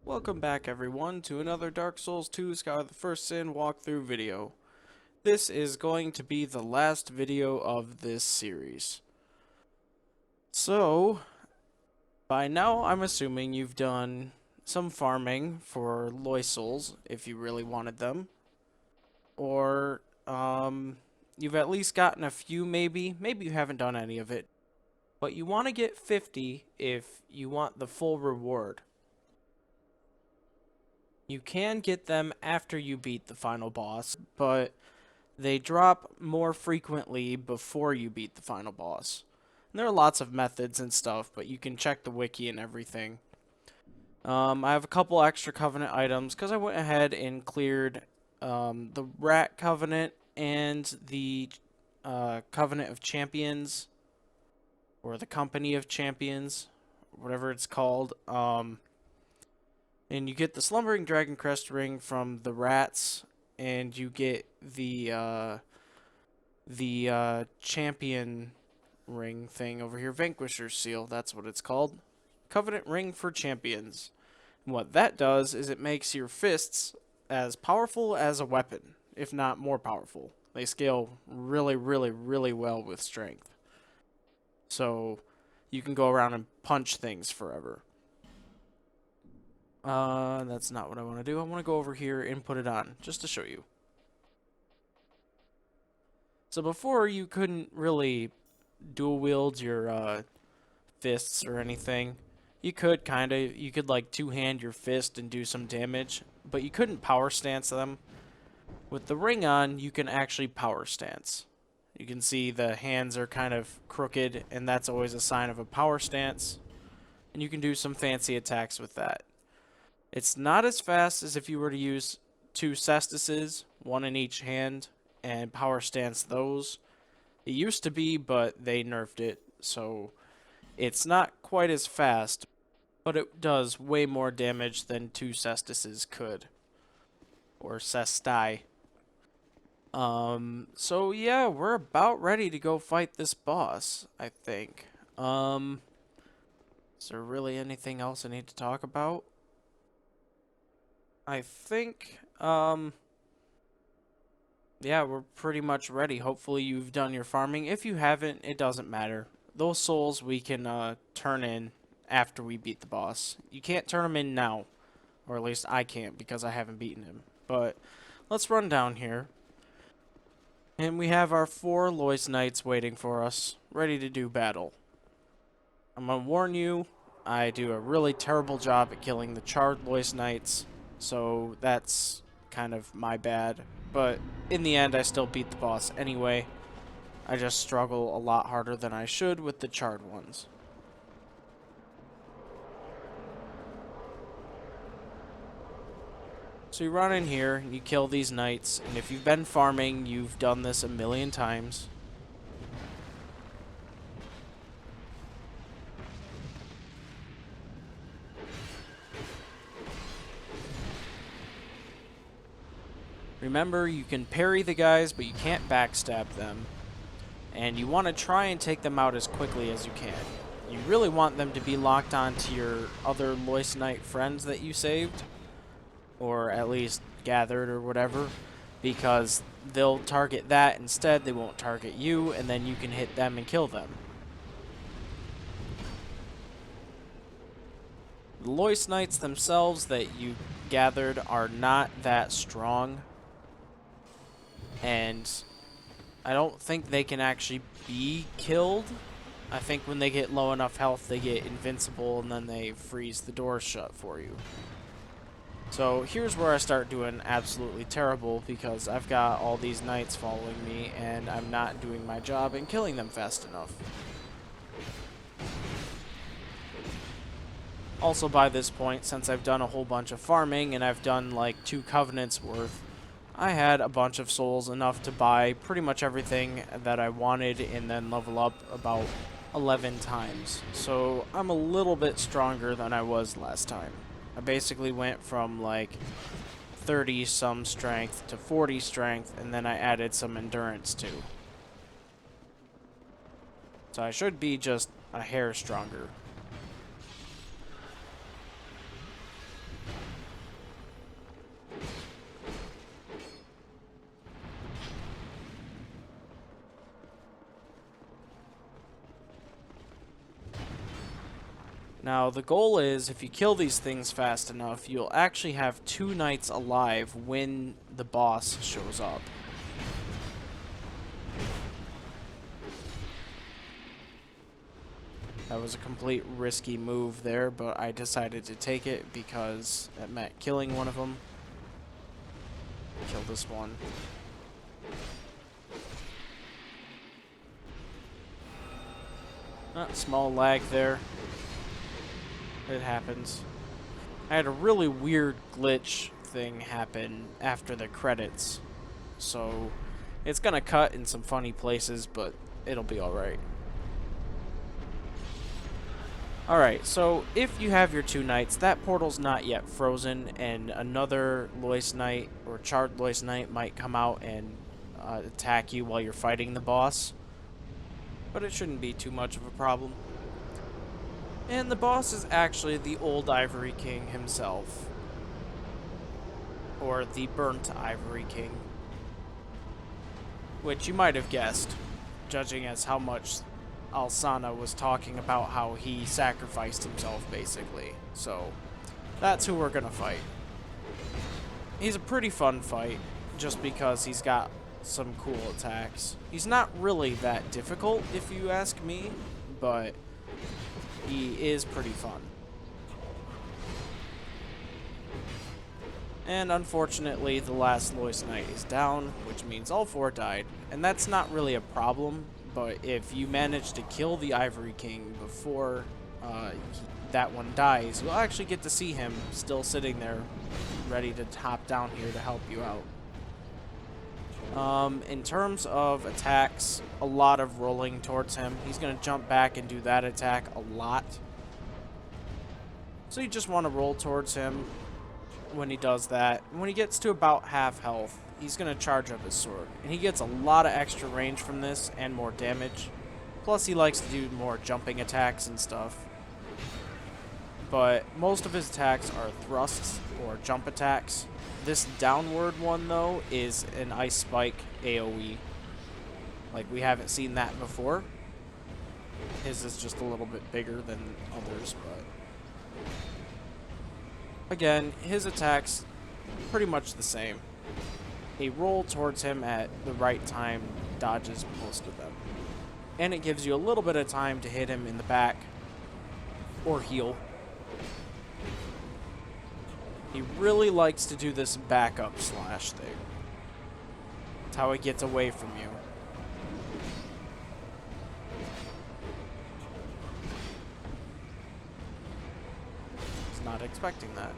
Welcome back everyone to another Dark Souls 2 Sky of the First Sin walkthrough video. This is going to be the last video of this series. So, by now I'm assuming you've done some farming for Lost Souls, if you really wanted them. Or, you've at least gotten a few maybe. Maybe you haven't done any of it. But you want to get 50 if you want the full reward. You can get them after you beat the final boss, but they drop more frequently before you beat the final boss. And there are lots of methods and stuff, but you can check the wiki and everything. I have a couple extra Covenant items because I went ahead and cleared the Rat Covenant and the Covenant of Champions, or the Company of Champions, whatever it's called. And you get the Slumbering Dragon Crest ring from the rats, and you get the champion ring thing over here, Vanquisher's Seal, that's what it's called. Covenant ring for champions. And what that does is it makes your fists as powerful as a weapon, if not more powerful. They scale really, really, really well with strength. So you can go around and punch things forever. That's not what I want to do. I want to go over here and put it on, just to show you. So before, you couldn't really dual wield your fists or anything. You could you could like two-hand your fist and do some damage, but you couldn't power stance them. With the ring on, you can actually power stance. You can see the hands are kind of crooked, and that's always a sign of a power stance. And you can do some fancy attacks with that. It's not as fast as if you were to use two cestises, one in each hand, and power stance those. It used to be, but they nerfed it, so it's not quite as fast, but it does way more damage than two cestises could. Or cesti. So yeah, we're about ready to go fight this boss, I think. Is there really anything else I need to talk about? I think, yeah, we're pretty much ready. Hopefully you've done your farming. If you haven't, it doesn't matter. Those souls we can turn in after we beat the boss. You can't turn them in now. Or at least I can't because I haven't beaten him. But let's run down here. And we have our 4 Lost Knights waiting for us, ready to do battle. I'm going to warn you, I do a really terrible job at killing the charred Lost Knights. So that's kind of my bad. But in the end, I still beat the boss anyway. I just struggle a lot harder than I should with the charred ones. So you run in here, and you kill these knights, and if you've been farming, you've done this a million times. Remember, you can parry the guys, but you can't backstab them. And you want to try and take them out as quickly as you can. You really want them to be locked on to your other Lost Knight friends that you saved. Or at least gathered or whatever. Because they'll target that instead, they won't target you, and then you can hit them and kill them. The Lost Knights themselves that you gathered are not that strong. And I don't think they can actually be killed. I think when they get low enough health, they get invincible, and then they freeze the doors shut for you. So here's where I start doing absolutely terrible, because I've got all these knights following me, and I'm not doing my job in killing them fast enough. Also, by this point, since I've done a whole bunch of farming, and I've done like 2 covenants worth, I had a bunch of souls, enough to buy pretty much everything that I wanted and then level up about 11 times. So I'm a little bit stronger than I was last time. I basically went from like 30 some strength to 40 strength, and then I added some endurance too. So I should be just a hair stronger. Now, the goal is, if you kill these things fast enough, you'll actually have 2 knights alive when the boss shows up. That was a complete risky move there, but I decided to take it because it meant killing one of them. Kill this one. Small lag there. It happens. I had a really weird glitch thing happen after the credits, so it's gonna cut in some funny places, but it'll be alright. Alright, so if you have your 2 knights, that portal's not yet frozen, and another Loist Knight or Charred Loist Knight might come out and attack you while you're fighting the boss. But it shouldn't be too much of a problem. And the boss is actually the old Ivory King himself. Or the Burnt Ivory King. Which you might have guessed, judging as how much Alsana was talking about how he sacrificed himself, basically. So, that's who we're gonna fight. He's a pretty fun fight, just because he's got some cool attacks. He's not really that difficult, if you ask me, but he is pretty fun. And unfortunately, the last Loist Knight is down, which means all 4 died. And that's not really a problem, but if you manage to kill the Ivory King before that one dies, you'll actually get to see him still sitting there, ready to hop down here to help you out. In terms of attacks, a lot of rolling towards him. He's going to jump back and do that attack a lot. So you just want to roll towards him when he does that. When he gets to about half health, he's going to charge up his sword. And he gets a lot of extra range from this and more damage. Plus he likes to do more jumping attacks and stuff. But most of his attacks are thrusts or jump attacks. This downward one, though, is an Ice Spike AoE. Like, we haven't seen that before. His is just a little bit bigger than others, but... Again, his attacks pretty much the same. A roll towards him at the right time dodges most of them. And it gives you a little bit of time to hit him in the back or heal. He really likes to do this backup slash thing. It's how he gets away from you. He's not expecting that.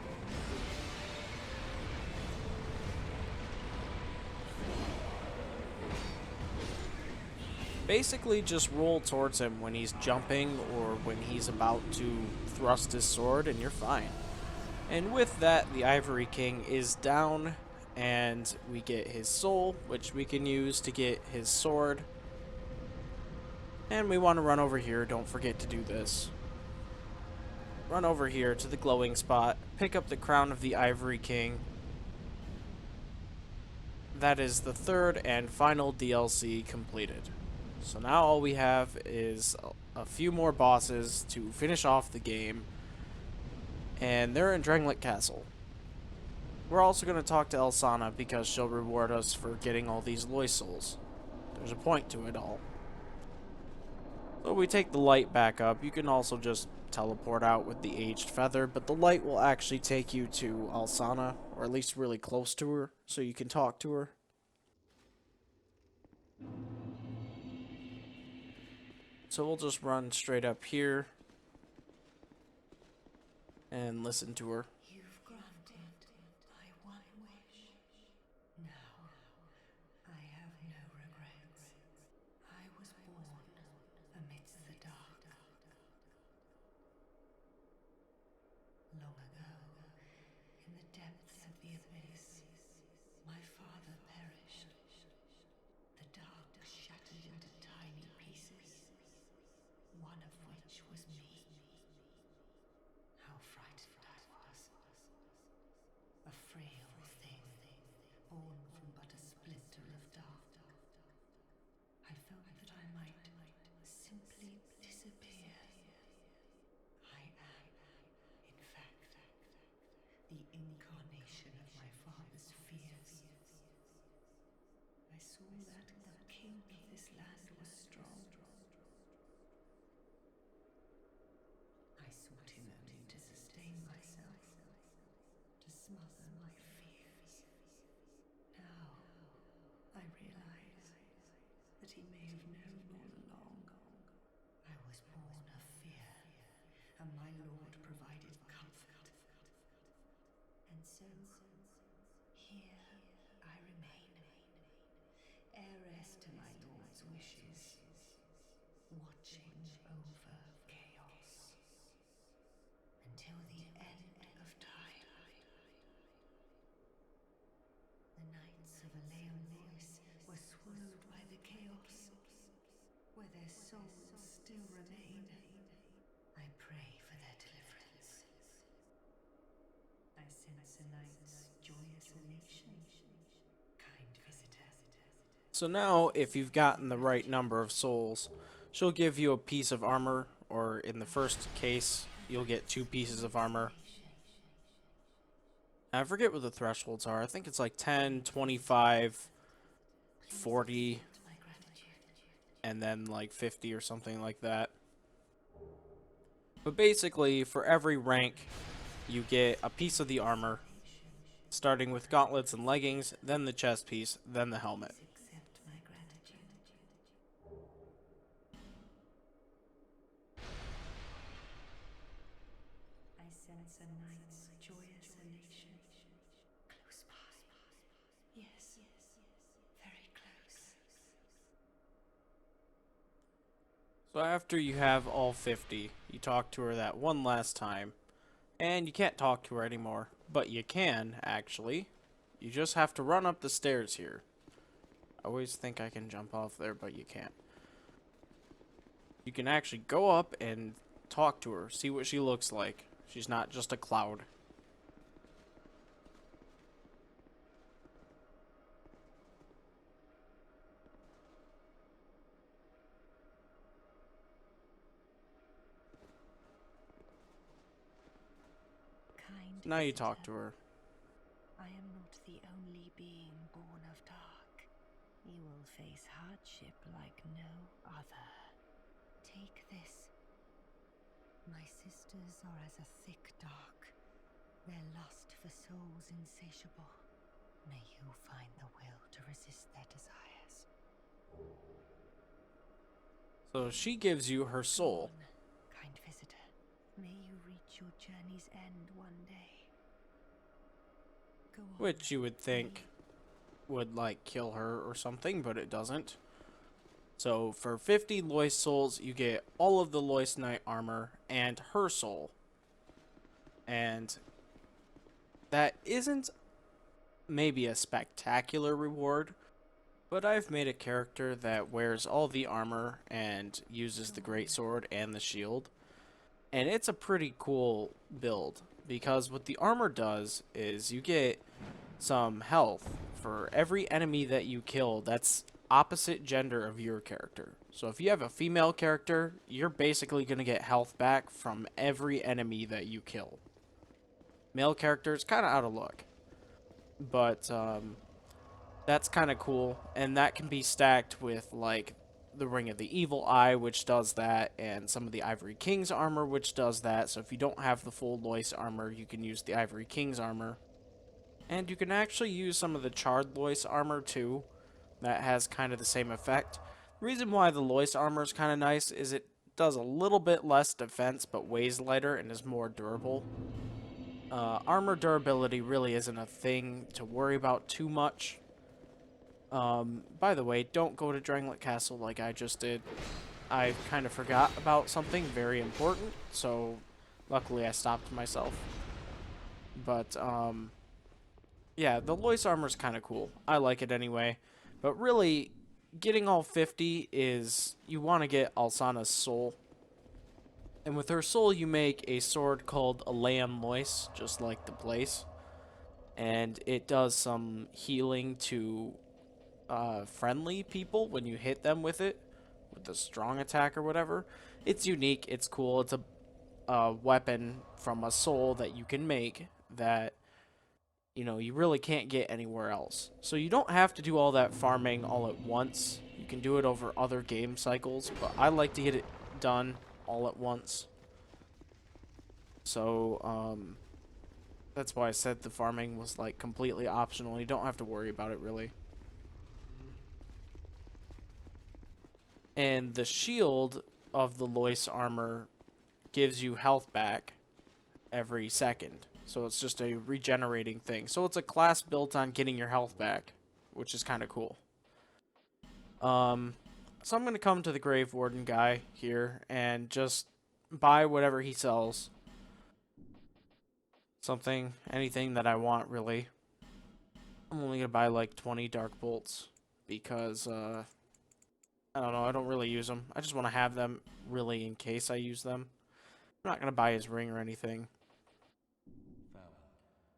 Basically just roll towards him when he's jumping or when he's about to thrust his sword and you're fine. And with that, the Ivory King is down, and we get his soul, which we can use to get his sword. And we want to run over here, don't forget to do this. Run over here to the glowing spot, pick up the crown of the Ivory King. That is the 3rd and final DLC completed. So now all we have is a few more bosses to finish off the game. And they're in Drangleic Castle. We're also going to talk to Alsana because she'll reward us for getting all these Loist souls. There's a point to it all. So we take the light back up. You can also just teleport out with the Aged Feather, but the light will actually take you to Alsana, or at least really close to her, so you can talk to her. So we'll just run straight up here and listen to her. You've granted my one wish. Now, I have no regrets. I was born amidst the dark. Long ago, in the depths of the abyss, my father perished. The dark shattered into tiny pieces, one of which was me. How frightened I was. A frail thing, born from but a splinter of dark. I felt that I might simply disappear. I am the incarnation of my father's fears. I saw that the king of this land was strong. I sought him only to sustain myself, to smother my fears. Now, I realize that he may have known all along. I was born of fear, and my lord provided comfort. And so, here I remain, heiress to my lord's wishes, watching over chaos, until the end of time. The knights of Lois were swallowed by the chaos, where their souls still remain. I pray for their deliverance. I sense a night's joyous elation, kind visitor. So now, if you've gotten the right number of souls, she'll give you a piece of armor, or in the first case, you'll get 2 pieces of armor. I forget what the thresholds are. I think it's like 10, 25, 40, and then like 50 or something like that. But basically, for every rank, you get a piece of the armor, starting with gauntlets and leggings, then the chest piece, then the helmet. Accept my gratitude. I sense a night's joyous elation. Close by. Yes, very close. So after you have all 50, you talk to her that one last time, and you can't talk to her anymore. But you can, actually. You just have to run up the stairs here. I always think I can jump off there, but you can't. You can actually go up and talk to her, see what she looks like. She's not just a cloud. Kind Now you visitor, talk to her. I am not the only being born of dark. You will face hardship like no other. Take this. My sisters are as a thick dark, their lust for souls insatiable. May you find the will to resist their desires. So she gives you her soul. Go on, kind visitor. May you reach your journey's end one day. Go on. Which you would think would, like, kill her or something, but it doesn't. So, for 50 Lois souls, you get all of the Lois Knight armor and her soul. And that isn't maybe a spectacular reward, but I've made a character that wears all the armor and uses the greatsword and the shield. And it's a pretty cool build, because what the armor does is you get some health for every enemy that you kill that's opposite gender of your character. So if you have a female character, you're basically going to get health back from every enemy that you kill. Male characters, kind of out of luck. But that's kind of cool, and that can be stacked with, like, the Ring of the Evil Eye, which does that, and some of the Ivory King's armor, which does that. So if you don't have the full Lois armor, you can use the Ivory King's armor. And you can actually use some of the Charred Lois armor, too. That has kind of the same effect. The reason why the Lois armor is kind of nice is it does a little bit less defense, but weighs lighter and is more durable. Armor durability really isn't a thing to worry about too much. By the way, don't go to Drangleic Castle like I just did. I kind of forgot about something very important, so luckily I stopped myself. But, yeah, the Lois armor is kind of cool. I like it anyway. But really, getting all 50 is you want to get Alsana's soul. And with her soul, you make a sword called Aleam Lois, just like the place. And it does some healing to friendly people when you hit them with it, with a strong attack or whatever. It's unique, it's cool, it's a weapon from a soul that you can make that you know, you really can't get anywhere else. So you don't have to do all that farming all at once. You can do it over other game cycles, but I like to get it done all at once. So, that's why I said the farming was, like, completely optional. You don't have to worry about it, really. And the shield of the Lois armor gives you health back every second. So it's just a regenerating thing. So it's a class built on getting your health back, which is kind of cool. So I'm going to come to the Grave Warden guy here and just buy whatever he sells. Something, anything that I want, really. I'm only going to buy like 20 Dark Bolts because, I don't know, I don't really use them. I just want to have them, really, in case I use them. I'm not going to buy his ring or anything.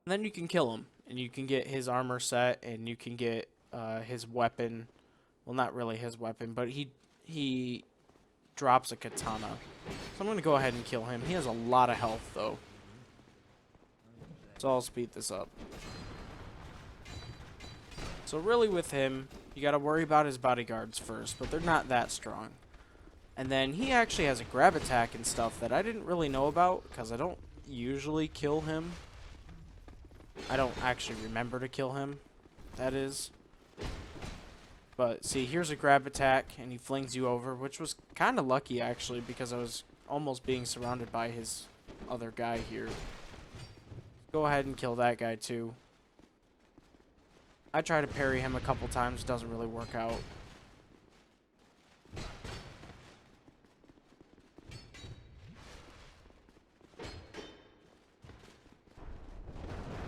And then you can kill him, and you can get his armor set, and you can get his weapon. Well, not really his weapon, but he drops a katana. So I'm going to go ahead and kill him. He has a lot of health, though. So I'll speed this up. So really with him, you got to worry about his bodyguards first, but they're not that strong. And then he actually has a grab attack and stuff that I didn't really know about, because I don't usually kill him. I don't actually remember to kill him, that is. But see, here's a grab attack, and he flings you over, which was kind of lucky, actually, because I was almost being surrounded by his other guy here. Go ahead and kill that guy, too. I try to parry him a couple times, doesn't really work out.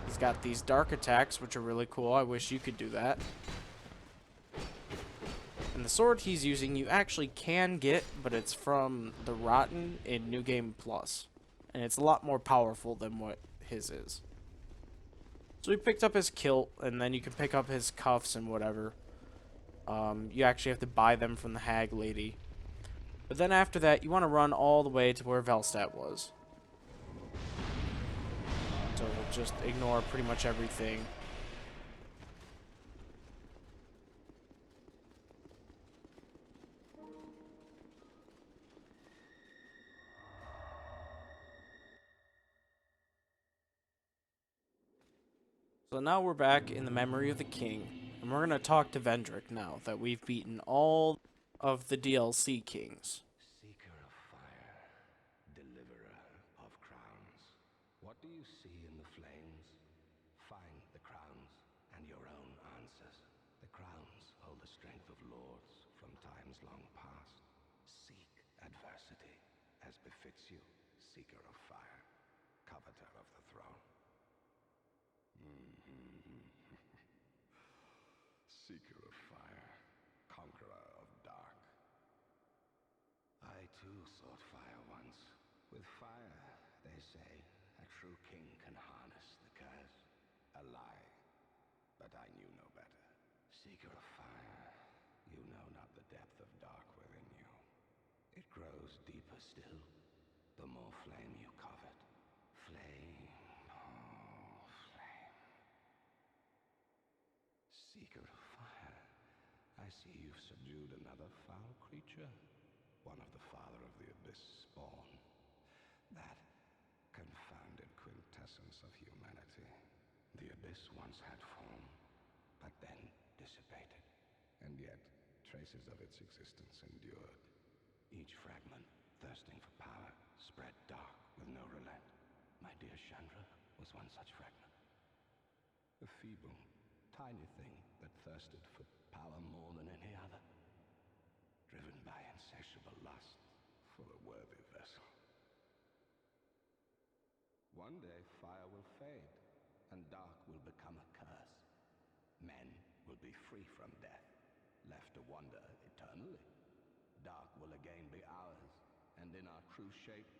He's got these dark attacks, which are really cool. I wish you could do that. And the sword he's using, you actually can get, but it's from the Rotten in New Game Plus. And it's a lot more powerful than what his is. So we picked up his kilt, and then you can pick up his cuffs and whatever. You actually have to buy them from the hag lady. But then after that, you want to run all the way to where Velstadt was. So we'll just ignore pretty much everything. So now we're back in the memory of the king, and we're going to talk to Vendrick now that we've beaten all of the DLC kings. Seeker of fire, deliverer of crowns. What do you see in the flames? Find the crowns and your own answers. The crowns hold the strength of lords from times long past. Seek adversity as befits you, seeker of fire, coveter of the throne. Seeker of fire, conqueror of dark. I too sought fire once. With fire, they say, a true king can harness the curse. A lie, but I knew no better. Seeker of fire, you know not the depth of dark within you. It grows deeper still, the more flame you covet. Flame, oh, flame. Seeker of fire, I see you've subdued another foul creature. One of the father of the abyss spawn. That confounded quintessence of humanity. The abyss once had form, but then dissipated. And yet, traces of its existence endured. Each fragment, thirsting for power, spread dark with no relent. My dear Chandra was one such fragment. A feeble, tiny thing that thirsted for power more than any other. Driven by insatiable lust for a worthy vessel. One day fire will fade, and dark will become a curse. Men will be free from death, left to wander eternally. Dark will again be ours, and in our true shape,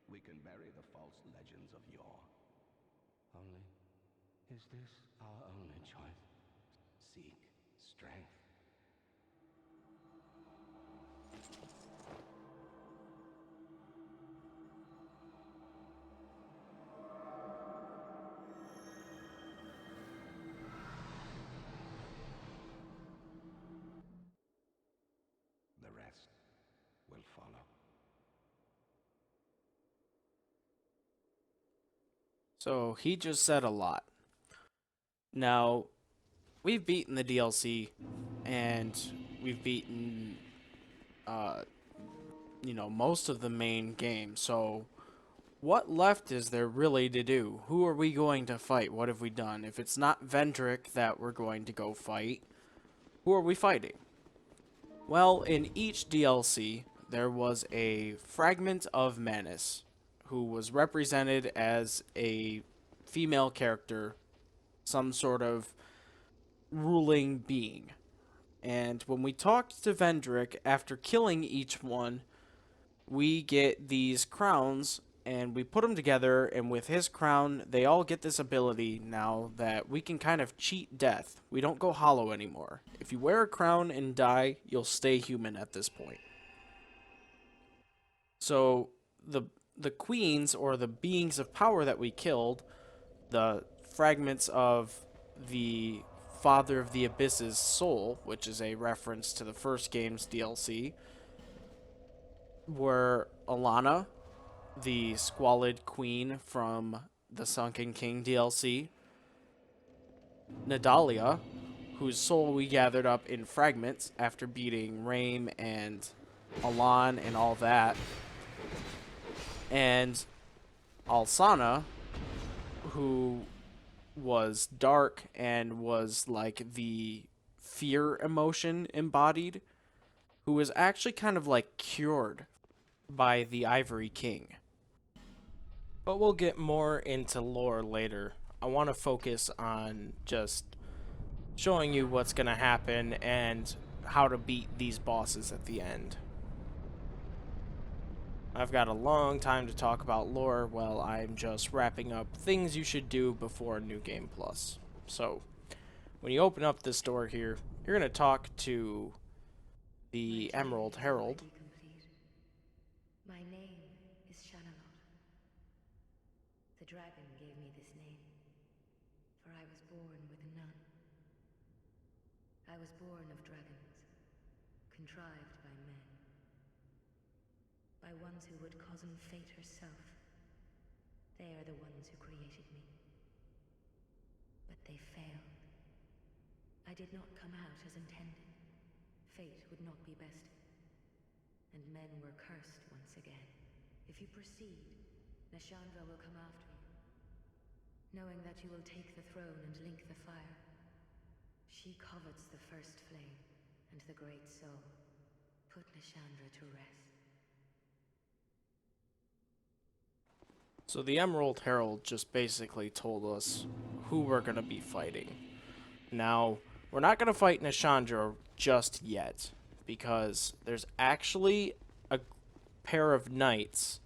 we can bury the false legends of yore. Only, is this our only choice? Seek strength. So he just said a lot. Now, we've beaten the DLC, and we've beaten, uh, most of the main game. So, what left is there really to do? Who are we going to fight? What have we done? If it's not Vendrick that we're going to go fight, who are we fighting? Well, in each DLC, there was a fragment of Manus, who was represented as a female character, some sort of ruling being. And when we talked to Vendrick, after killing each one, we get these crowns, and we put them together, and with his crown, they all get this ability now that we can kind of cheat death. We don't go hollow anymore. If you wear a crown and die, you'll stay human at this point. So, the queens, or the beings of power that we killed, the fragments of the Father of the Abyss's soul, which is a reference to the first game's DLC, were Alana, the Squalid Queen from the Sunken King DLC, Nadalia, whose soul we gathered up in fragments after beating Raim and Alan and all that, and Alsana, who was dark and was like the fear emotion embodied, who was actually kind of like cured by the Ivory King. But we'll get more into lore later. I want to focus on just showing you what's going to happen and how to beat these bosses at the end. I've got a long time to talk about lore while I'm just wrapping up things you should do before New Game Plus. So, when you open up this door here, you're going to talk to the Emerald Herald. My name is Shanalot. The dragon gave me this name, for I was born with none. I was born of dragons, contrived by men, by ones who would cozen fate herself. They are the ones who created me. But they failed. I did not come out as intended. Fate would not be bested. And men were cursed once again. If you proceed, Nashandra will come after you, knowing that you will take the throne and link the fire. She covets the first flame and the great soul. Put Nashandra to rest. So the Emerald Herald just basically told us who we're going to be fighting. Now, we're not going to fight Nashandra just yet, because there's actually a pair of knights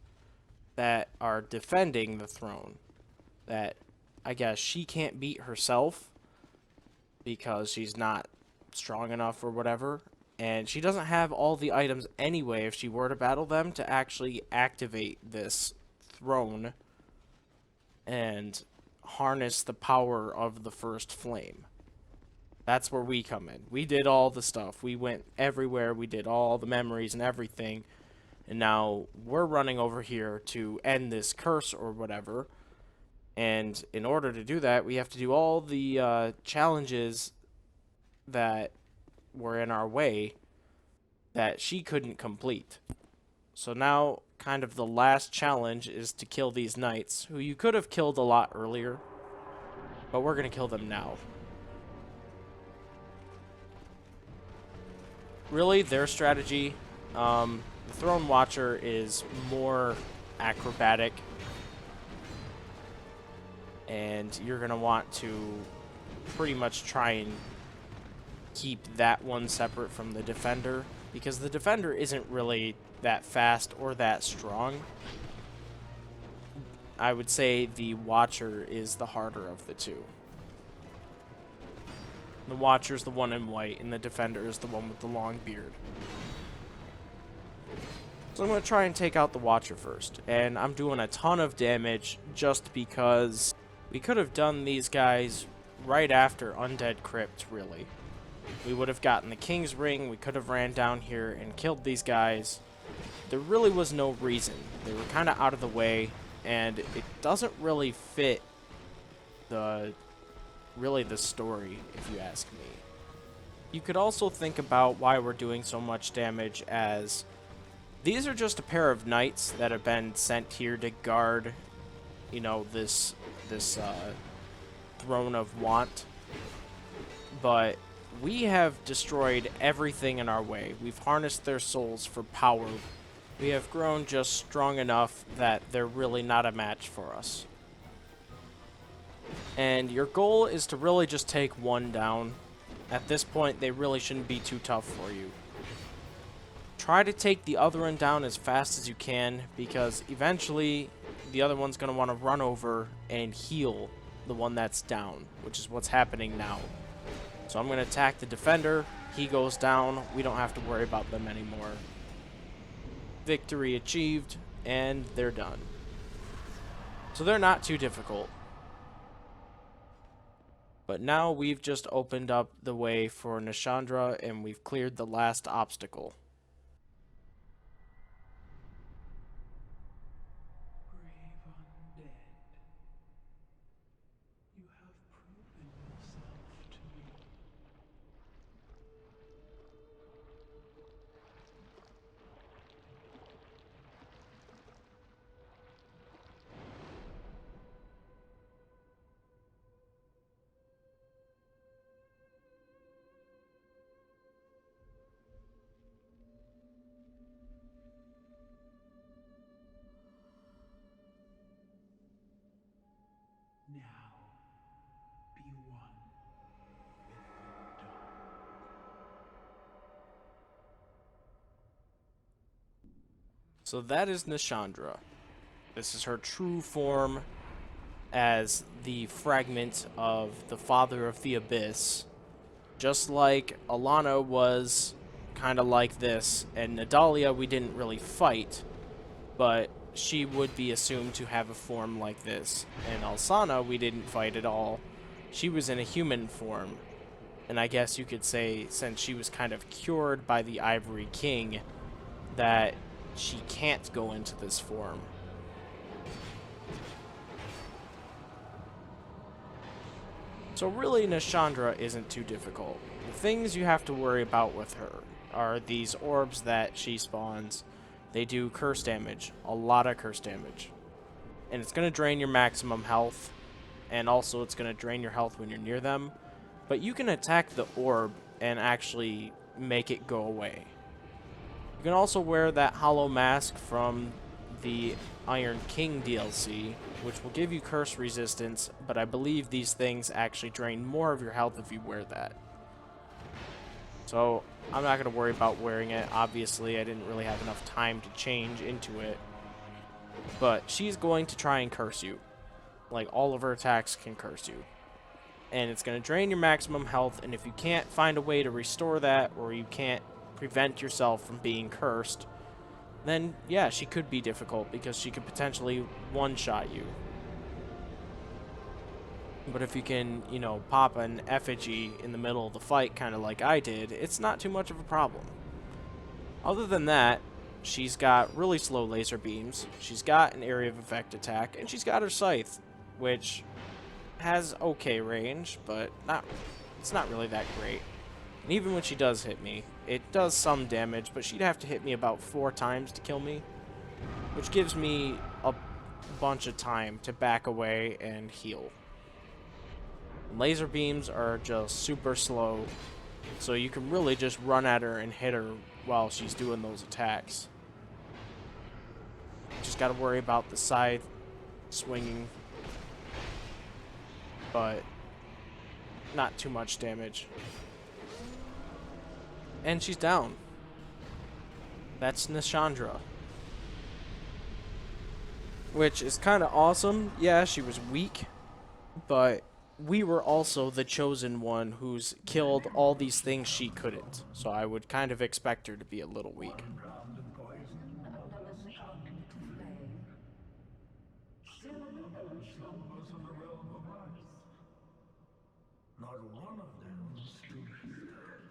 that are defending the throne that I guess she can't beat herself because she's not strong enough or whatever, and she doesn't have all the items anyway if she were to battle them to actually activate this throne and harness the power of the first flame. That's where we come in. We did all the stuff. We went everywhere. We did all the memories and everything. And now we're running over here to end this curse or whatever. And in order to do that, we have to do all the challenges that were in our way that she couldn't complete. So now, kind of the last challenge is to kill these knights, who you could have killed a lot earlier. But we're going to kill them now. Really, their strategy, the Throne Watcher is more acrobatic, and you're going to want to pretty much try and keep that one separate from the Defender, because the Defender isn't really that fast or that strong. I would say the Watcher is the harder of the two. The Watcher's the one in white, and the Defender is the one with the long beard. So I'm going to try and take out the Watcher first. And I'm doing a ton of damage just because we could have done these guys right after Undead Crypt, really. We would have gotten the King's Ring, we could have ran down here and killed these guys. There really was no reason. They were kind of out of the way, and it doesn't really fit the story, if you ask me. You could also think about why we're doing so much damage as these are just a pair of knights that have been sent here to guard, you know, this throne of want. But we have destroyed everything in our way. We've harnessed their souls for power. We have grown just strong enough that they're really not a match for us. And your goal is to really just take one down. At this point, they really shouldn't be too tough for you. Try to take the other one down as fast as you can, because eventually the other one's going to want to run over and heal the one that's down, which is what's happening now. So I'm going to attack the defender. He goes down. We don't have to worry about them anymore. Victory achieved, and they're done. So they're not too difficult. But now we've just opened up the way for Nashandra, and we've cleared the last obstacle. Brave undead, you have proven yourself to me. Now, be one with the dark. So that is Nashandra. This is her true form as the fragment of the Father of the Abyss. Just like Alana was kind of like this, and Nadalia we didn't really fight, but she would be assumed to have a form like this. And Alsana we didn't fight at all. She was in a human form. And I guess you could say, since she was kind of cured by the Ivory King, that she can't go into this form. So really, Nashandra isn't too difficult. The things you have to worry about with her are these orbs that she spawns. They do curse damage, a lot of curse damage. And it's going to drain your maximum health, and also it's going to drain your health when you're near them. But you can attack the orb and actually make it go away. You can also wear that hollow mask from the Iron King DLC, which will give you curse resistance, but I believe these things actually drain more of your health if you wear that. So I'm not going to worry about wearing it. Obviously, I didn't really have enough time to change into it. But she's going to try and curse you. Like, all of her attacks can curse you. And it's going to drain your maximum health, and if you can't find a way to restore that, or you can't prevent yourself from being cursed, then yeah, she could be difficult, because she could potentially one-shot you. But if you can, you know, pop an effigy in the middle of the fight, kind of like I did, it's not too much of a problem. Other than that, she's got really slow laser beams, she's got an area of effect attack, and she's got her scythe, which has okay range, but it's not really that great. And even when she does hit me, it does some damage, but she'd have to hit me about 4 times to kill me, which gives me a bunch of time to back away and heal. Laser beams are just super slow, so you can really just run at her and hit her while she's doing those attacks. Just gotta worry about the scythe swinging, but not too much damage. And she's down. That's Nashandra. Which is kind of awesome. Yeah, she was weak, but we were also the chosen one who's killed all these things she couldn't. So I would kind of expect her to be a little weak. Not one of them stood here.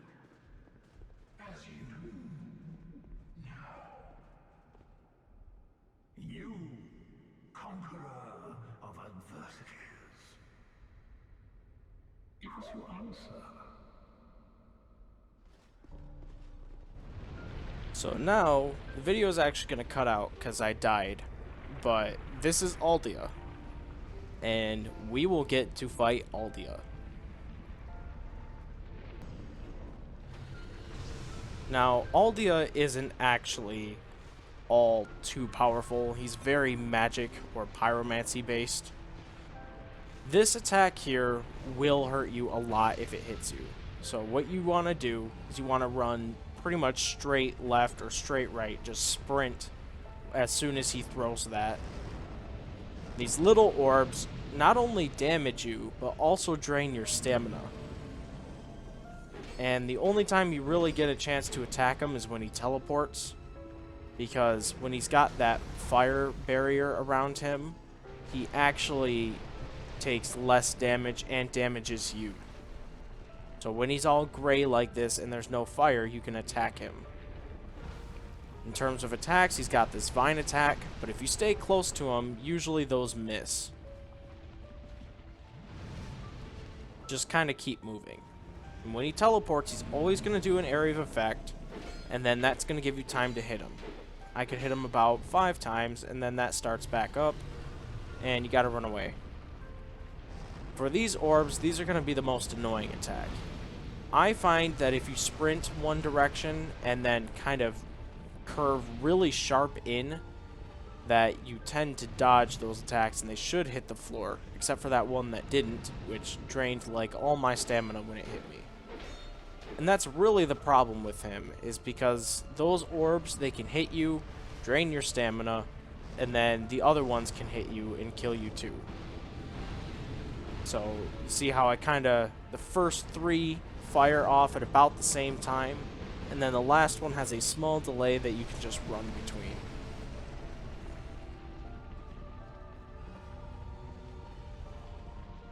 As you do. Now. You conquer was your answer? So now, the video is actually going to cut out because I died. But this is Aldia. And we will get to fight Aldia. Now, Aldia isn't actually all too powerful. He's very magic or pyromancy based. This attack here will hurt you a lot if it hits you. So what you want to do is you want to run pretty much straight left or straight right. Just sprint as soon as he throws that. These little orbs not only damage you, but also drain your stamina. And the only time you really get a chance to attack him is when he teleports. Because when he's got that fire barrier around him, he actually takes less damage and damages you. So when he's all gray like this and there's no fire, you can attack him. In terms of attacks, he's got this vine attack, but if you stay close to him, usually those miss. Just kind of keep moving. And when he teleports, he's always going to do an area of effect, and then that's going to give you time to hit him. I could hit him about 5 times, and then that starts back up, and you got to run away. For these orbs, these are going to be the most annoying attack. I find that if you sprint one direction and then kind of curve really sharp in, that you tend to dodge those attacks and they should hit the floor, except for that one that didn't, which drained like all my stamina when it hit me. And that's really the problem with him, is because those orbs, they can hit you, drain your stamina, and then the other ones can hit you and kill you too. So, you see how I the first 3 fire off at about the same time, and then the last one has a small delay that you can just run between.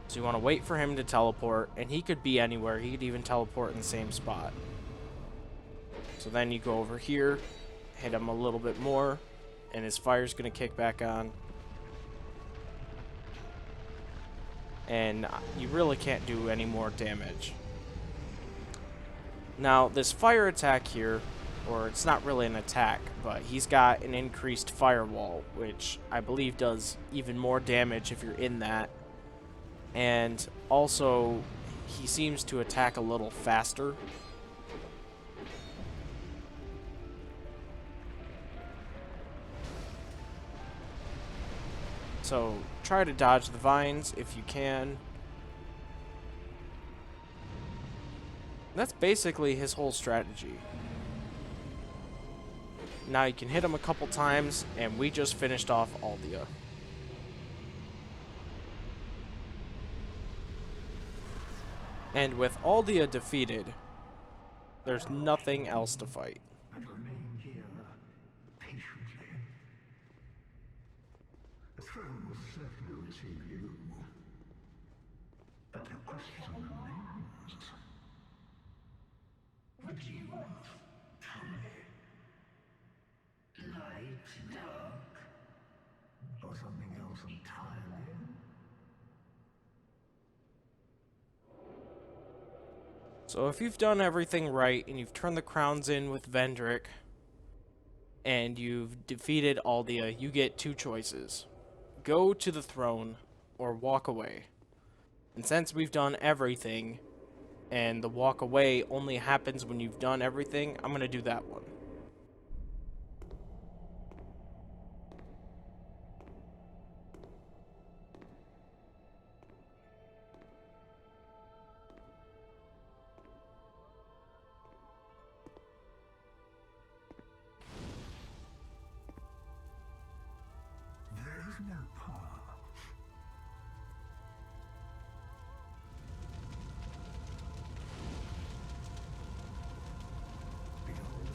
So you want to wait for him to teleport, and he could be anywhere. He could even teleport in the same spot. So then you go over here, hit him a little bit more, and his fire's going to kick back on. And you really can't do any more damage. Now, this fire attack here, or it's not really an attack, but he's got an increased firewall, which I believe does even more damage if you're in that. And also, he seems to attack a little faster. So, try to dodge the vines if you can. That's basically his whole strategy. Now you can hit him a couple times, and we just finished off Aldia. And with Aldia defeated, there's nothing else to fight. And remain here patiently. The throne will certainly receive you. But the question remains. What do you want? Tell me. Light, dark, or something else entirely? So if you've done everything right, and you've turned the crowns in with Vendrick, and you've defeated Aldia, you get 2 choices. Go to the throne, or walk away. And since we've done everything, and the walk away only happens when you've done everything, I'm going to do that one. There is no path. Behold,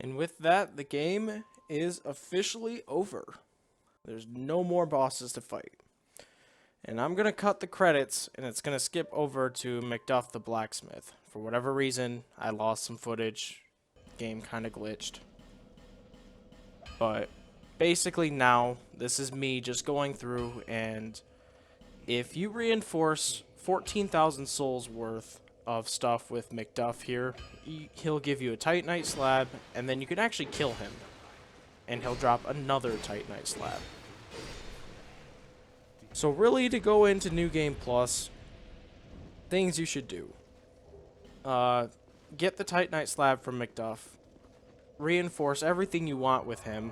And with that, the game is officially over. There's no more bosses to fight. And I'm going to cut the credits, and it's going to skip over to Macduff the Blacksmith. For whatever reason, I lost some footage. Game kind of glitched. But basically now, this is me just going through, and if you reinforce 14,000 souls worth of stuff with Macduff here, he'll give you a Titanite slab, and then you can actually kill him. And he'll drop another Titanite slab. So really, to go into New Game Plus, things you should do. Get the Titanite slab from Macduff. Reinforce everything you want with him.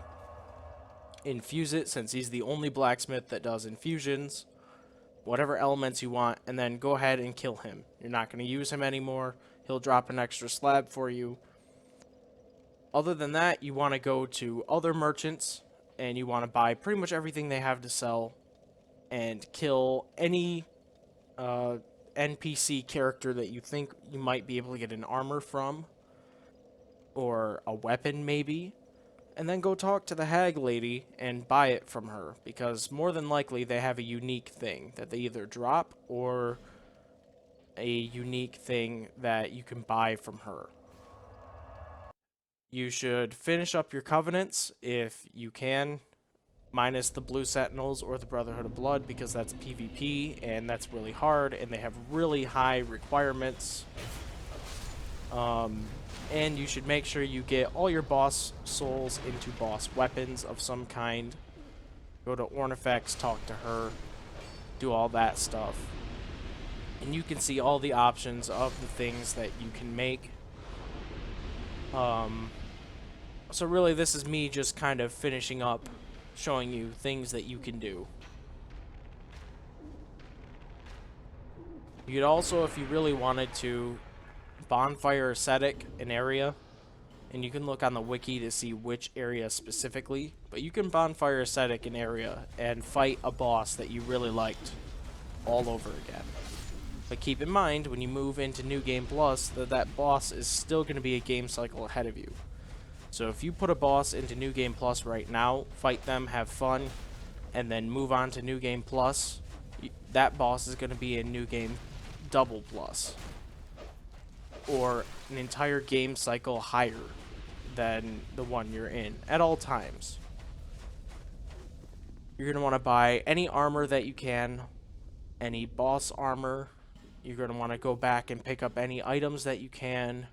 Infuse it, since he's the only blacksmith that does infusions. Whatever elements you want, and then go ahead and kill him. You're not going to use him anymore. He'll drop an extra slab for you. Other than that, you want to go to other merchants, and you want to buy pretty much everything they have to sell, and kill any NPC character that you think you might be able to get an armor from, or a weapon maybe, and then go talk to the hag lady and buy it from her, because more than likely they have a unique thing that they either drop or a unique thing that you can buy from her. You should finish up your covenants if you can, minus the Blue Sentinels or the Brotherhood of Blood, because that's PvP and that's really hard and they have really high requirements. And you should make sure you get all your boss souls into boss weapons of some kind. Go to Ornifex, talk to her, do all that stuff. And you can see all the options of the things that you can make. So really this is me just kind of finishing up, showing you things that you can do. You could also, if you really wanted to, bonfire ascetic an area, and you can look on the wiki to see which area specifically, but you can bonfire ascetic an area and fight a boss that you really liked all over again. But keep in mind, when you move into New Game Plus, that boss is still going to be a game cycle ahead of you. So if you put a boss into New Game Plus right now, fight them, have fun, and then move on to New Game Plus, that boss is going to be in New Game Double Plus, or an entire game cycle higher than the one you're in at all times. You're going to want to buy any armor that you can, any boss armor. You're going to want to go back and pick up any items that you can.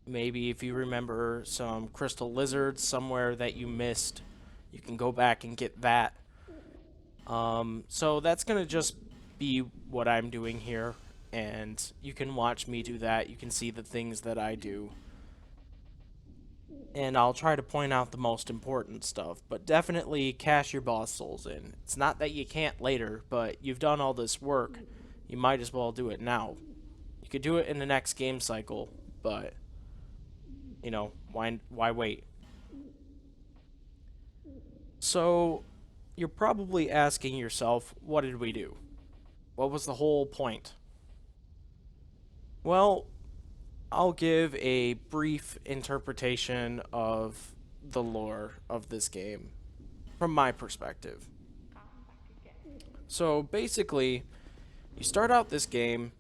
Maybe if you remember some crystal lizards somewhere that you missed, you can go back and get that. So that's going to just be what I'm doing here, and you can watch me do that. You can see the things that I do. And I'll try to point out the most important stuff, but definitely cash your boss souls in. It's not that you can't later, but you've done all this work. You might as well do it now. You could do it in the next game cycle, but you know, why wait? So, you're probably asking yourself, what did we do? What was the whole point? Well, I'll give a brief interpretation of the lore of this game from my perspective. So, basically, you start out this game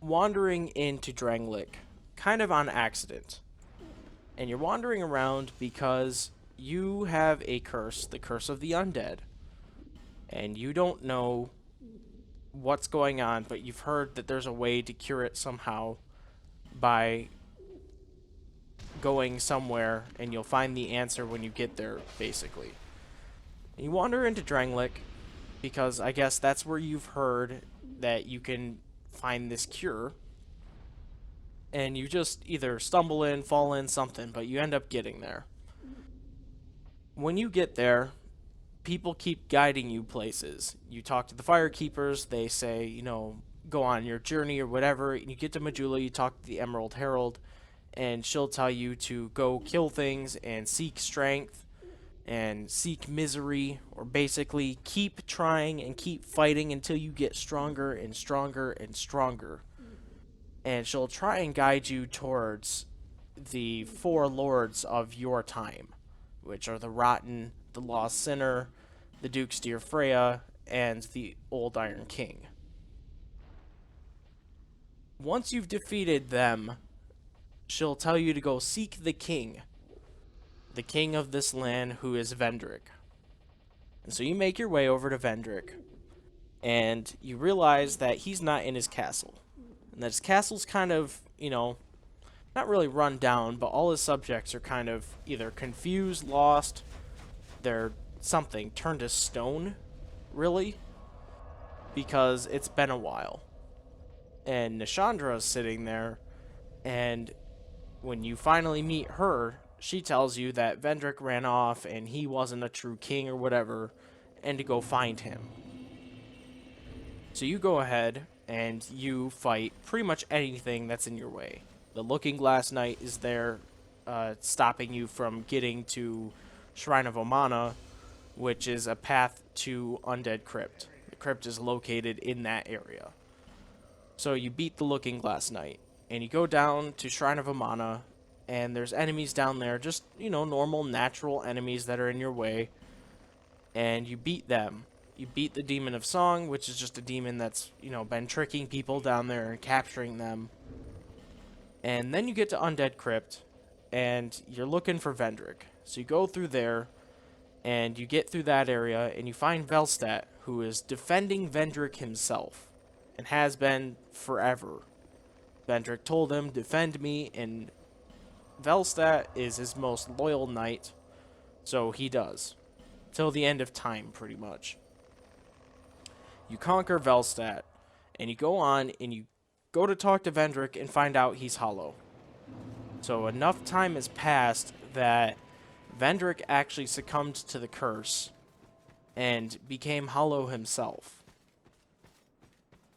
wandering into Drangleic, kind of on accident. And you're wandering around because you have a curse, the curse of the undead. And you don't know what's going on, but you've heard that there's a way to cure it somehow by going somewhere, and you'll find the answer when you get there, basically. And you wander into Drangleic because I guess that's where you've heard that you can find this cure. And you just either stumble in, fall in, something, but you end up getting there. When you get there, people keep guiding you places. You talk to the firekeepers, they say, you know, go on your journey or whatever. And you get to Majula, you talk to the Emerald Herald, and she'll tell you to go kill things and seek strength and seek misery, or basically keep trying and keep fighting until you get stronger and stronger and stronger. And she'll try and guide you towards the four lords of your time, which are the Rotten, the Lost Sinner, the Duke's Dear Freya, and the Old Iron King. Once you've defeated them, she'll tell you to go seek the king of this land, who is Vendrick. And so you make your way over to Vendrick, and you realize that he's not in his castle. And that his castle's kind of, not really run down, but all his subjects are kind of either confused, lost, they're something, turned to stone, really, because it's been a while. And Nishandra's sitting there, and when you finally meet her, she tells you that Vendrick ran off and he wasn't a true king or whatever, and to go find him. So you go ahead and you fight pretty much anything that's in your way. The Looking Glass Knight is there, stopping you from getting to Shrine of Omana, which is a path to Undead Crypt. The crypt is located in that area. So you beat the Looking Glass Knight, and you go down to Shrine of Omana, and there's enemies down there, just, normal, natural enemies that are in your way, and you beat them. You beat the Demon of Song, which is just a demon that's, been tricking people down there and capturing them. And then you get to Undead Crypt, and you're looking for Vendrick. So you go through there, and you get through that area, and you find Velstadt, who is defending Vendrick himself, and has been forever. Vendrick told him, defend me, and Velstadt is his most loyal knight, so he does. Till the end of time, pretty much. You conquer Velstadt, and you go on, and you go to talk to Vendrick and find out he's hollow. So enough time has passed that Vendrick actually succumbed to the curse and became hollow himself.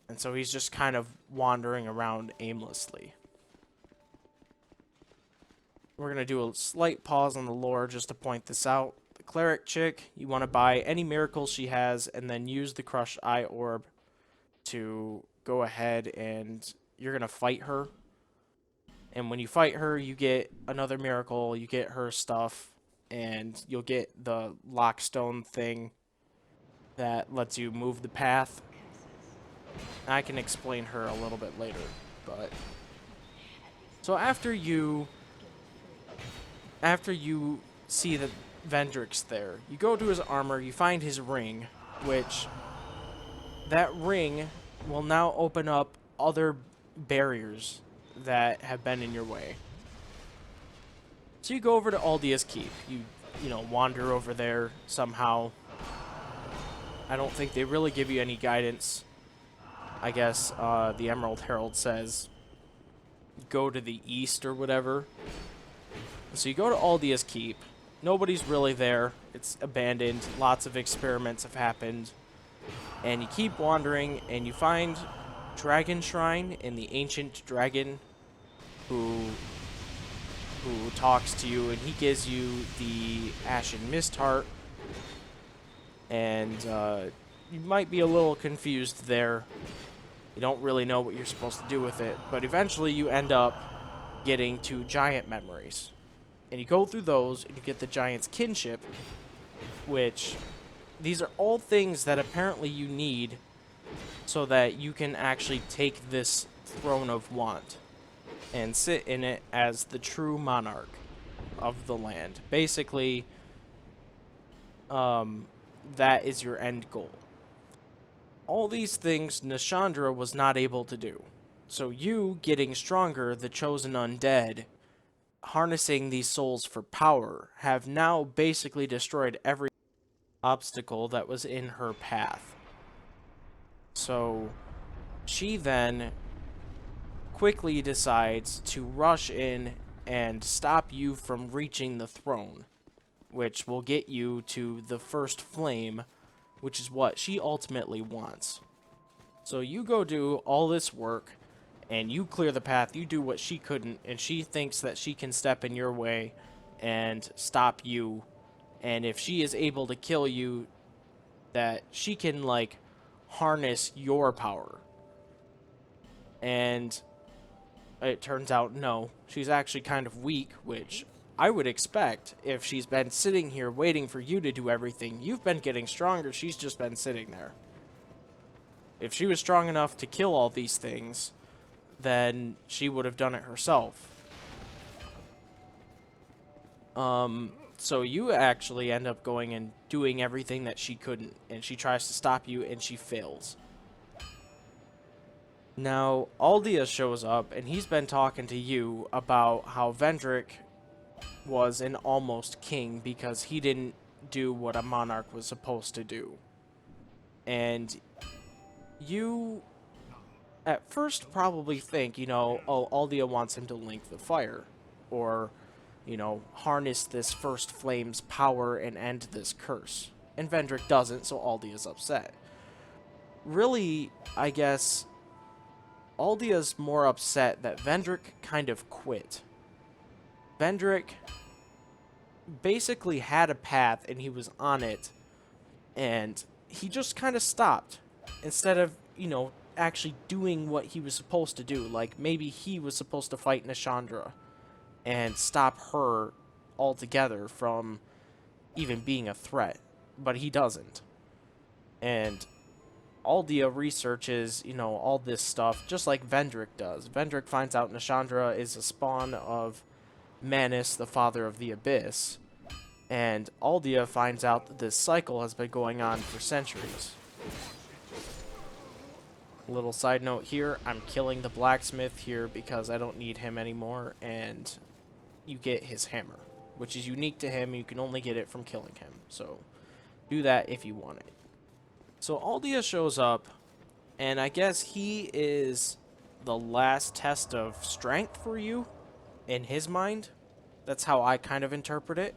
And so he's just kind of wandering around aimlessly. We're going to do a slight pause on the lore just to point this out. The cleric chick, you want to buy any miracle she has and then use the crushed eye orb to go ahead and you're going to fight her. And when you fight her, you get another miracle, you get her stuff, and you'll get the lockstone thing that lets you move the path. I can explain her a little bit later, but so after you see that Vendrick's there, you go to his armor, you find his ring, which that ring will now open up other barriers that have been in your way. So you go over to Aldia's Keep. You wander over there somehow. I don't think they really give you any guidance. I guess the Emerald Herald says go to the east or whatever. So you go to Aldia's Keep. Nobody's really there. It's abandoned. Lots of experiments have happened. And you keep wandering, and you find Dragon Shrine and the ancient dragon who talks to you, and he gives you the Ashen Mist Heart. And you might be a little confused there. You don't really know what you're supposed to do with it, but eventually you end up getting to giant memories. And you go through those, and you get the giant's kinship, which these are all things that apparently you need so that you can actually take this throne of want and sit in it as the true monarch of the land. Basically, that is your end goal. All these things Nishandra was not able to do. So you, getting stronger, the chosen undead, harnessing these souls for power, have now basically destroyed every obstacle that was in her path. So she then quickly decides to rush in and stop you from reaching the throne, which will get you to the first flame, which is what she ultimately wants. So you go do all this work, and you clear the path, you do what she couldn't, and she thinks that she can step in your way and stop you, and if she is able to kill you, that she can, harness your power. And it turns out no, she's actually kind of weak, which I would expect if she's been sitting here waiting for you to do everything. You've been getting stronger, she's just been sitting there. If she was strong enough to kill all these things, then she would have done it herself. So you actually end up going and doing everything that she couldn't, and she tries to stop you, and she fails. Now, Aldia shows up, and he's been talking to you about how Vendrick was an almost king because he didn't do what a monarch was supposed to do. And you, at first, probably think, you know, oh, Aldia wants him to link the fire, or, you know, harness this first flame's power and end this curse. And Vendrick doesn't, so Aldia's upset. Really, I guess Aldia's more upset that Vendrick kind of quit. Vendrick basically had a path and he was on it, and he just kind of stopped instead of, you know, actually doing what he was supposed to do. Like, maybe he was supposed to fight Nishandra and stop her altogether from even being a threat, but he doesn't. And Aldia researches, you know, all this stuff, just like Vendrick does. Vendrick finds out Nishandra is a spawn of Manus, the father of the Abyss, and Aldia finds out that this cycle has been going on for centuries. Little side note here, I'm killing the blacksmith here because I don't need him anymore, and you get his hammer, which is unique to him. You can only get it from killing him, so do that if you want it. So Aldia shows up, and I guess he is the last test of strength for you, in his mind. That's how I kind of interpret it.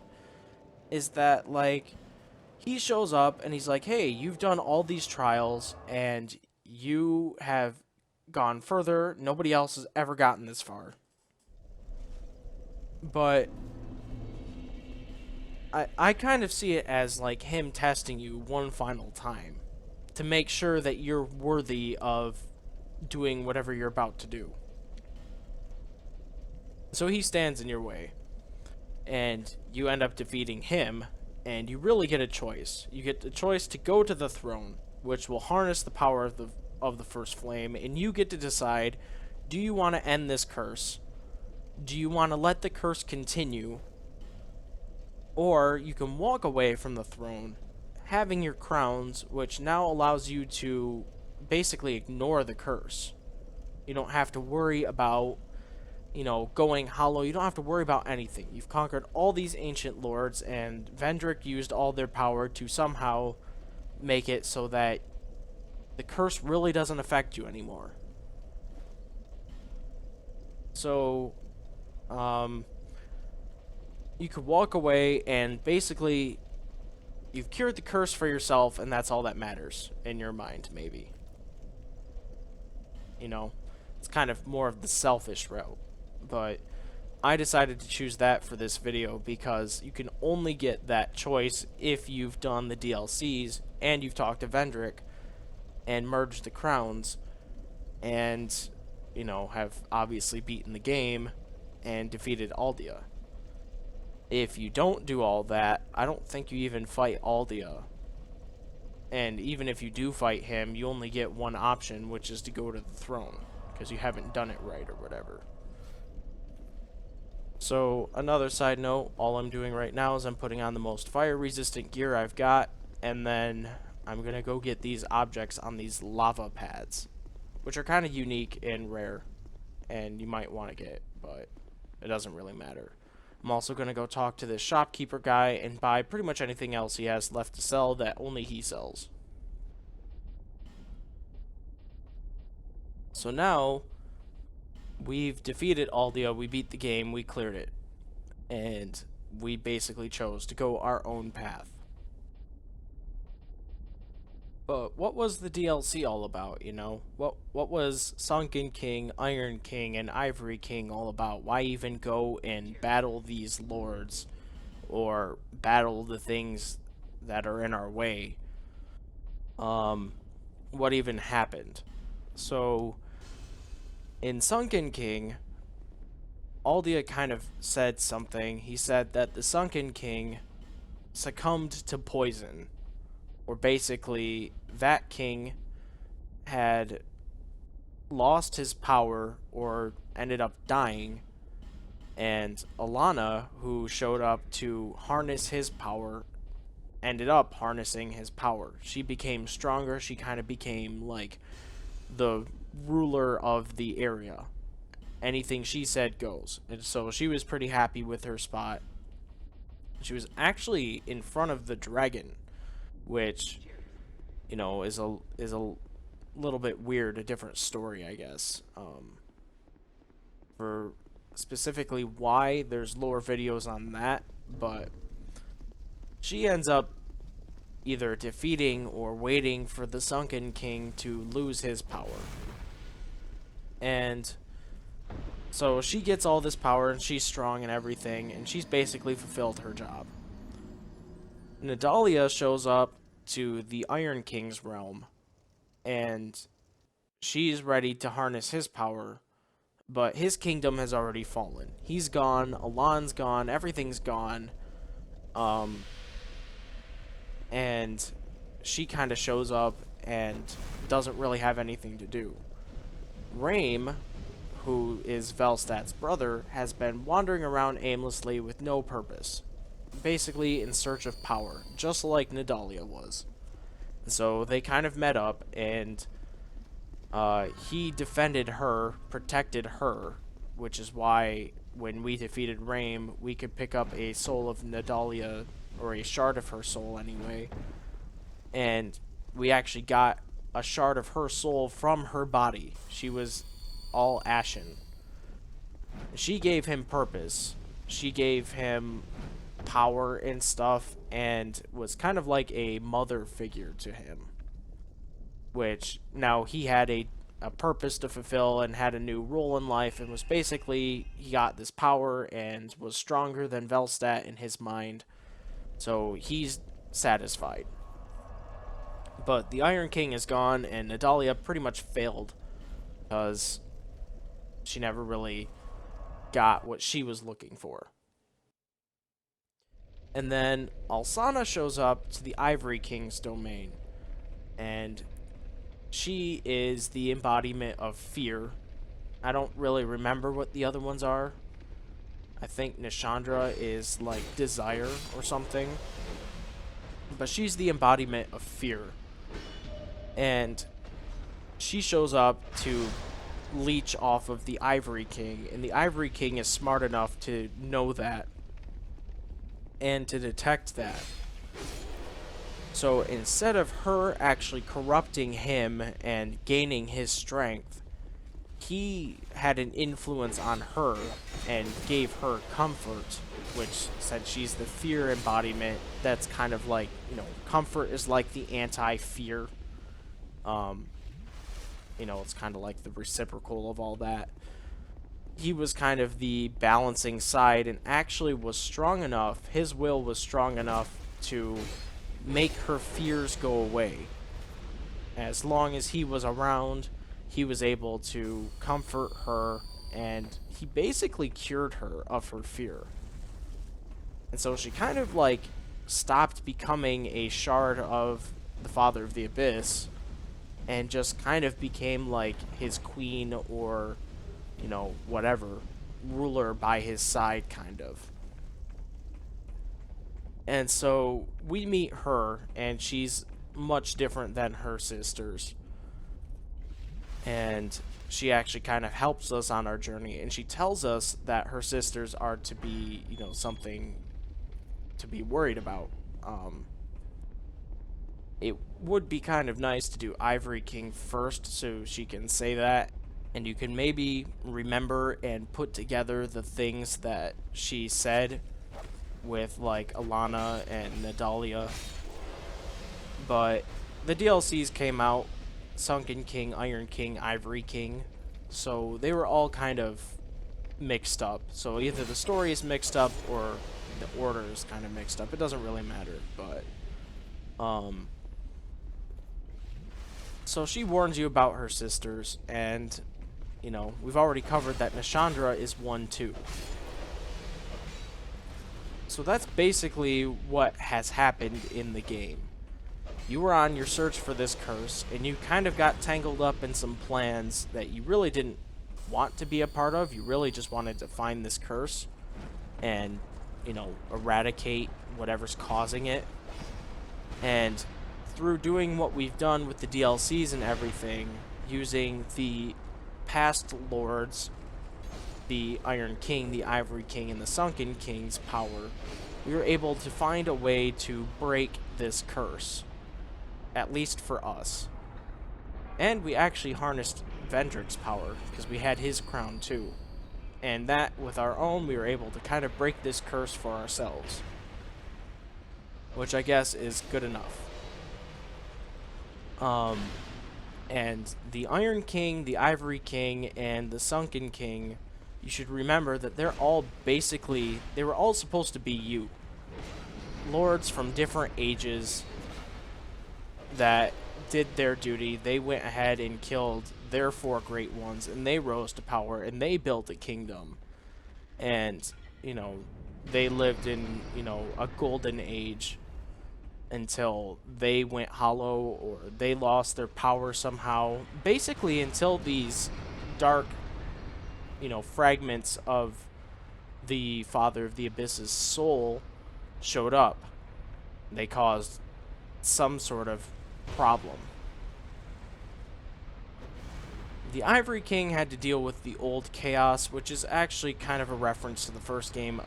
Is that, like, he shows up, and he's like, hey, you've done all these trials, and you have gone further. Nobody else has ever gotten this far. But I kind of see it as, like, him testing you one final time to make sure that you're worthy of doing whatever you're about to do. So he stands in your way, and you end up defeating him, and you really get a choice. You get the choice to go to the throne, which will harness the power of the first flame, and you get to decide, do you want to end this curse? Do you want to let the curse continue? Or you can walk away from the throne, having your crowns, which now allows you to basically ignore the curse. You don't have to worry about, you know, going hollow. You don't have to worry about anything. You've conquered all these ancient lords, and Vendrick used all their power to somehow make it so that the curse really doesn't affect you anymore. So, you could walk away, and basically you've cured the curse for yourself, and that's all that matters in your mind, maybe. You know, it's kind of more of the selfish route. But I decided to choose that for this video because you can only get that choice if you've done the DLCs and you've talked to Vendrick and merged the crowns and, you know, have obviously beaten the game and defeated Aldia. If you don't do all that, I don't think you even fight Aldia. And even if you do fight him, you only get one option, which is to go to the throne, because you haven't done it right or whatever. So, another side note, all I'm doing right now is I'm putting on the most fire-resistant gear I've got, and then I'm going to go get these objects on these lava pads, which are kind of unique and rare, and you might want to get, but it doesn't really matter. I'm also going to go talk to this shopkeeper guy and buy pretty much anything else he has left to sell that only he sells. So now, we've defeated Aldia, we beat the game, we cleared it. And we basically chose to go our own path. But what was the DLC all about, you know? What was Sunken King, Iron King, and Ivory King all about? Why even go and battle these lords? Or battle the things that are in our way? What even happened? So, in Sunken King, Aldia kind of said something. He said that the Sunken King succumbed to poison, or basically that king had lost his power or ended up dying, and Alana, who showed up to harness his power, ended up harnessing his power. She became stronger. She kind of became like the ruler of the area. Anything she said goes. And so she was pretty happy with her spot. She was actually in front of the dragon, which, you know, is a little bit weird, a different story, I guess. For specifically why, there's lore videos on that, but she ends up either defeating or waiting for the Sunken King to lose his power. And so she gets all this power, and she's strong and everything, and she's basically fulfilled her job. Nadalia shows up to the Iron King's realm, and she's ready to harness his power, but his kingdom has already fallen. He's gone, Alon's gone, everything's gone, and she kind of shows up and doesn't really have anything to do. Raim, who is Velstat's brother, has been wandering around aimlessly with no purpose, basically in search of power, just like Nadalia was. So they kind of met up, and he defended her, protected her, which is why when we defeated Raim, we could pick up a soul of Nadalia, or a shard of her soul anyway, and we actually got a shard of her soul from her body. She was all ashen. She gave him purpose. She gave him power and stuff, and was kind of like a mother figure to him. Which, now he had a purpose to fulfill and had a new role in life, and was basically, he got this power and was stronger than Velstat in his mind. So he's satisfied. But the Iron King is gone, and Nadalia pretty much failed, because she never really got what she was looking for. And then Alsana shows up to the Ivory King's domain, and she is the embodiment of fear. I don't really remember what the other ones are. I think Nishandra is like desire or something. But she's the embodiment of fear. And she shows up to leech off of the Ivory King. And the Ivory King is smart enough to know that and to detect that. So instead of her actually corrupting him and gaining his strength, he had an influence on her and gave her comfort, which said she's the fear embodiment. That's kind of like, you know, comfort is like the anti-fear. You know, it's kind of like the reciprocal of all that. He was kind of the balancing side, and actually was strong enough, his will was strong enough to make her fears go away. As long as he was around, he was able to comfort her, and he basically cured her of her fear. And so she kind of like stopped becoming a shard of the Father of the Abyss, and just kind of became like his queen, or, you know, whatever, ruler by his side, kind of. And so we meet her, and she's much different than her sisters. And she actually kind of helps us on our journey, and she tells us that her sisters are to be, you know, something to be worried about. It would be kind of nice to do Ivory King first, so she can say that, and you can maybe remember and put together the things that she said with like Alana and Nadalia. But the DLCs came out, Sunken King, Iron King, Ivory King, so they were all kind of mixed up. So either the story is mixed up or the order is kind of mixed up. It doesn't really matter, but so she warns you about her sisters, and you know, we've already covered that Nashandra is one too. So that's basically what has happened in the game. You were on your search for this curse, and you kind of got tangled up in some plans that you really didn't want to be a part of. You really just wanted to find this curse and, you know, eradicate whatever's causing it. And through doing what we've done with the DLCs and everything, using the past lords, the Iron King, the Ivory King, and the Sunken King's power, we were able to find a way to break this curse, at least for us. And we actually harnessed Vendrick's power, because we had his crown too. And that, with our own, we were able to kind of break this curse for ourselves. Which I guess is good enough. And the Iron King, the Ivory King, and the Sunken King, you should remember that they're all basically, they were all supposed to be you. Lords from different ages that did their duty. They went ahead and killed their 4 great ones, and they rose to power, and they built a kingdom. And, you know, they lived in, you know, a golden age until they went hollow or they lost their power somehow. Basically, until these dark, you know, fragments of the Father of the Abyss's soul showed up. They caused some sort of problem. The Ivory King had to deal with the old chaos, which is actually kind of a reference to the first game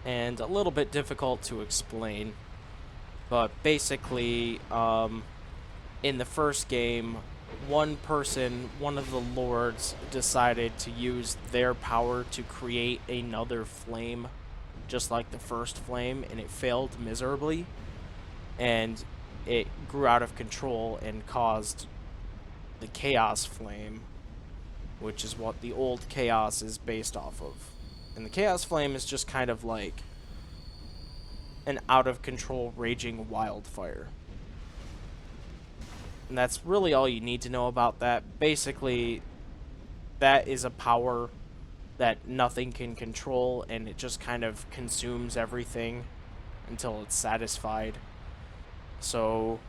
and a little bit difficult to explain. But basically, in the first game, one person, one of the lords, decided to use their power to create another flame, just like the first flame, and it failed miserably. And it grew out of control and caused the Chaos Flame, which is what the old Chaos is based off of. And the Chaos Flame is just kind of like an out-of-control raging wildfire. And that's really all you need to know about that. Basically, that is a power that nothing can control, and it just kind of consumes everything until it's satisfied. So,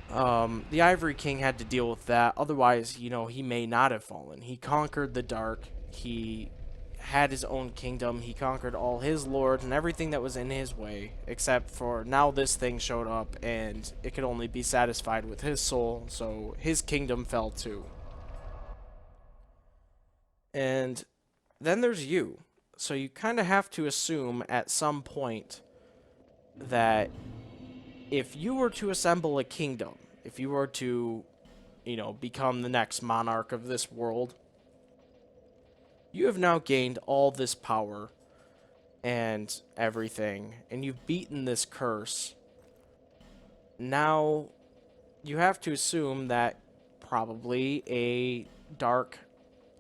the Ivory King had to deal with that. Otherwise, you know, he may not have fallen. He conquered the dark. He had his own kingdom. He conquered all his lords and everything that was in his way, except for now this thing showed up and it could only be satisfied with his soul, so his kingdom fell too. And then there's you. So you kind of have to assume at some point that if you were to assemble a kingdom, if you were to, you know, become the next monarch of this world, you have now gained all this power and everything, and you've beaten this curse. Now, you have to assume that probably a dark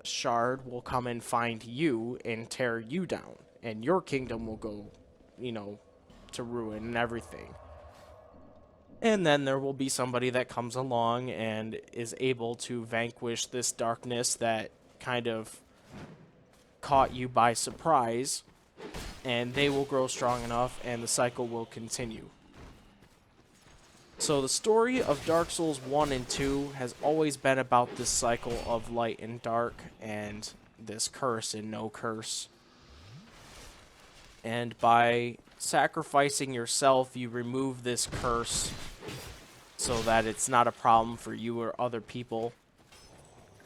shard will come and find you and tear you down, and your kingdom will go, you know, to ruin and everything. And then there will be somebody that comes along and is able to vanquish this darkness that kind of caught you by surprise, and they will grow strong enough and the cycle will continue. So the story of Dark Souls 1 and 2 has always been about this cycle of light and dark and this curse and no curse. And by sacrificing yourself, you remove this curse so that it's not a problem for you or other people.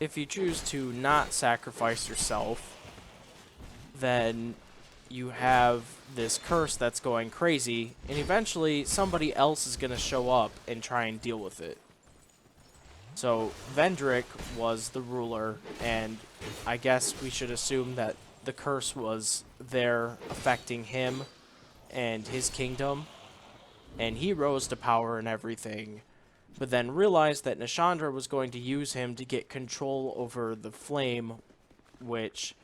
If you choose to not sacrifice yourself, then you have this curse that's going crazy, and eventually somebody else is going to show up and try and deal with it. So Vendrick was the ruler, and I guess we should assume that the curse was there affecting him and his kingdom, and he rose to power and everything, but then realized that Nashandra was going to use him to get control over the flame, which,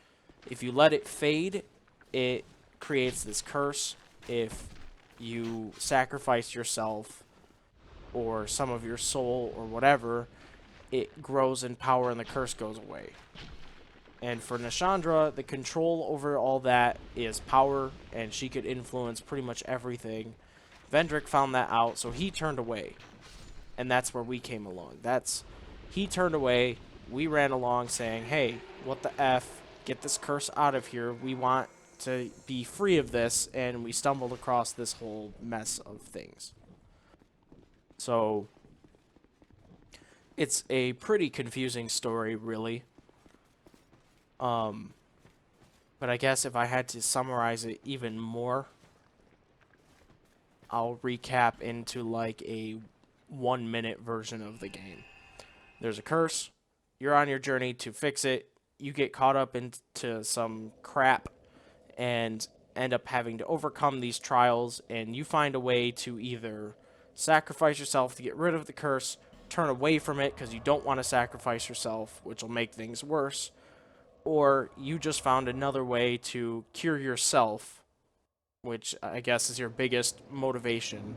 if you let it fade, it creates this curse. If you sacrifice yourself or some of your soul or whatever, it grows in power and the curse goes away. And for Nashandra, the control over all that is power, and she could influence pretty much everything. Vendrick found that out, so he turned away. And that's where we came along. He turned away, we ran along saying, hey, what the F, get this curse out of here, we want to be free of this, and we stumbled across this whole mess of things. So, it's a pretty confusing story, really. But I guess if I had to summarize it even more, I'll recap into like a 1-minute version of the game. There's a curse, you're on your journey to fix it, you get caught up into some crap and end up having to overcome these trials, and you find a way to either sacrifice yourself to get rid of the curse, turn away from it because you don't want to sacrifice yourself, which will make things worse, or you just found another way to cure yourself, which I guess is your biggest motivation.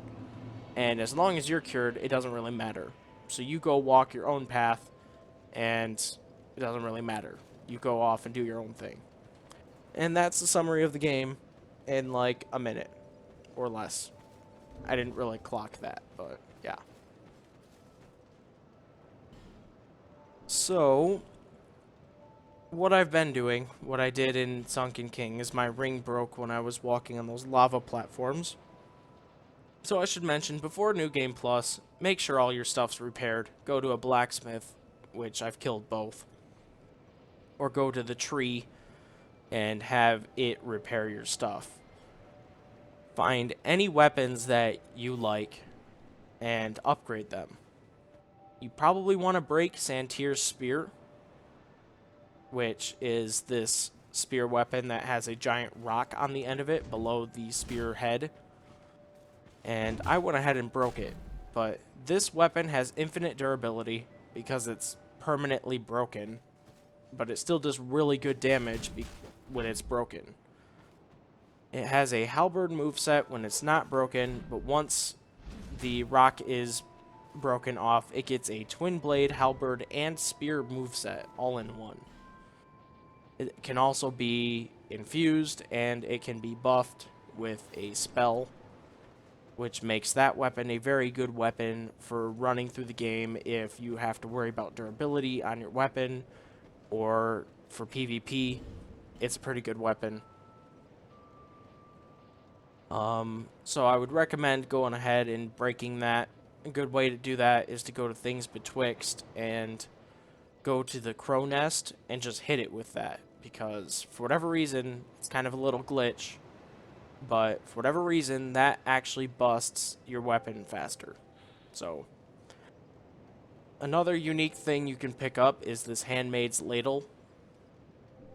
And as long as you're cured, it doesn't really matter. So you go walk your own path, and it doesn't really matter. You go off and do your own thing. And that's the summary of the game in like a minute or less. I didn't really clock that, but yeah. So, what I've been doing, what I did in Sunken King, is my ring broke when I was walking on those lava platforms. So I should mention, before New Game Plus, make sure all your stuff's repaired. Go to a blacksmith, which I've killed both. Or go to the tree and have it repair your stuff. Find any weapons that you like and upgrade them. You probably want to break Santier's spear, which is this spear weapon that has a giant rock on the end of it below the spear head. And I went ahead and broke it. But this weapon has infinite durability because it's permanently broken. But it still does really good damage when it's broken. It has a halberd moveset when it's not broken, but once the rock is broken off, it gets a twin blade, halberd, and spear moveset all in one. It can also be infused, and it can be buffed with a spell, which makes that weapon a very good weapon for running through the game if you have to worry about durability on your weapon, or for PvP, it's a pretty good weapon. So I would recommend going ahead and breaking that. A good way to do that is to go to Things Betwixt and go to the Crow Nest and just hit it with that. Because for whatever reason, it's kind of a little glitch, but for whatever reason, that actually busts your weapon faster. So, another unique thing you can pick up is this Handmaid's Ladle.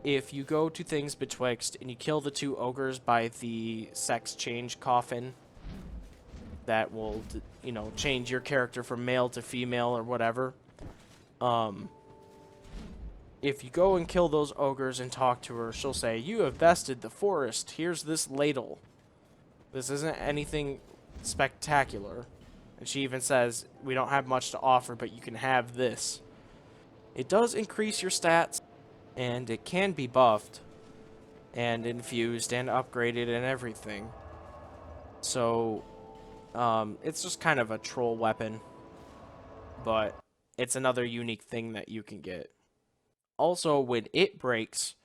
If you go to Things Betwixt and you kill the 2 ogres by the sex change coffin, that will, you know, change your character from male to female or whatever. If you go and kill those ogres and talk to her, she'll say, "You have bested the forest. Here's this ladle. This isn't anything spectacular." And she even says, "We don't have much to offer, but you can have this." It does increase your stats, and it can be buffed and infused and upgraded and everything. So, it's just kind of a troll weapon, but it's another unique thing that you can get. Also, when it breaks,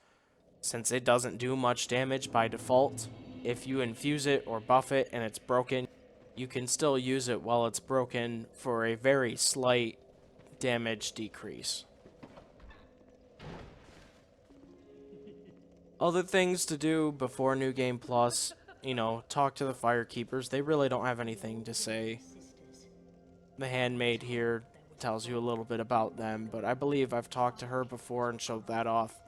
since it doesn't do much damage by default, if you infuse it or buff it and it's broken, you can still use it while it's broken for a very slight damage decrease. Other things to do before New Game Plus, you know, talk to the Firekeepers. They really don't have anything to say. The handmaid here tells you a little bit about them, but I believe I've talked to her before and showed that off.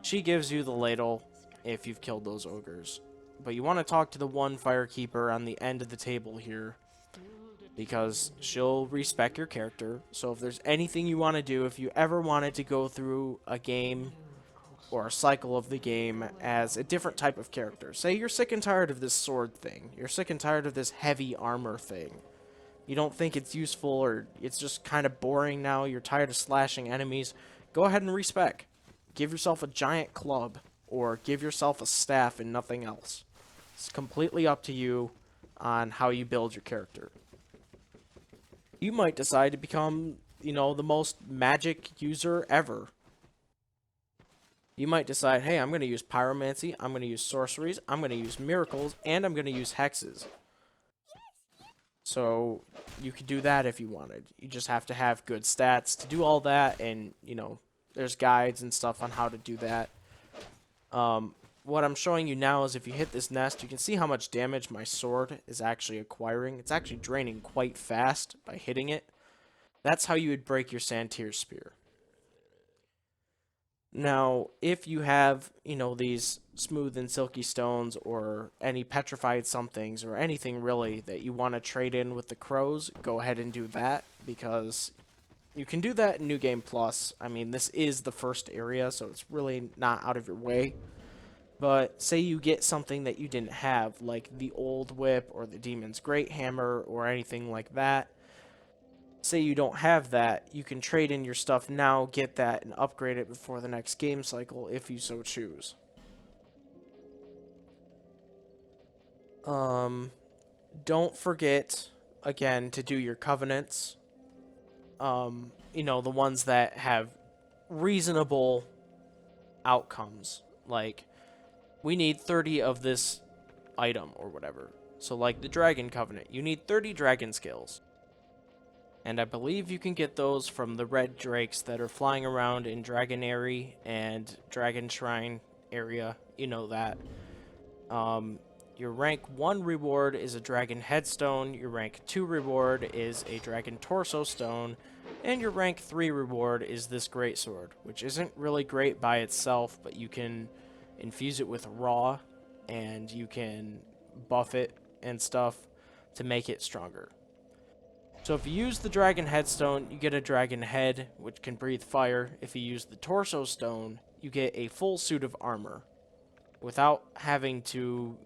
She gives you the ladle if you've killed those ogres. But you want to talk to the one Firekeeper on the end of the table here, because she'll respect your character. So if there's anything you want to do, if you ever wanted to go through a game or a cycle of the game as a different type of character, say you're sick and tired of this sword thing, you're sick and tired of this heavy armor thing, you don't think it's useful, or it's just kind of boring now, you're tired of slashing enemies, go ahead and respec. Give yourself a giant club, or give yourself a staff and nothing else. It's completely up to you on how you build your character. You might decide to become, the most magic user ever. You might decide, hey, I'm going to use pyromancy, I'm going to use sorceries, I'm going to use miracles, and I'm going to use hexes. So you could do that if you wanted. You just have to have good stats to do all that, and, there's guides and stuff on how to do that. What I'm showing you now is if you hit this nest, you can see how much damage my sword is actually acquiring. It's actually draining quite fast by hitting it. That's how you would break your Santir Spear. Now, if you have, these smooth and silky stones or any petrified somethings or anything really that you want to trade in with the crows, go ahead and do that, because you can do that in New Game Plus. I mean, this is the first area, so it's really not out of your way. But say you get something that you didn't have, like the old whip or the Demon's Great Hammer or anything like that. Say you don't have that, you can trade in your stuff now, get that, and upgrade it before the next game cycle if you so choose. Don't forget, again, to do your covenants. The ones that have reasonable outcomes. Like, we need 30 of this item or whatever. So like the Dragon Covenant, you need 30 dragon skills. And I believe you can get those from the red drakes that are flying around in Dragonary and Dragon Shrine area. You know that. Your rank 1 reward is a Dragon Headstone. Your rank 2 reward is a Dragon Torso Stone. And your rank 3 reward is this Greatsword, which isn't really great by itself, but you can infuse it with Raw, and you can buff it and stuff to make it stronger. So if you use the Dragon Headstone, you get a Dragon Head, which can breathe fire. If you use the Torso Stone, you get a full suit of armor without having to,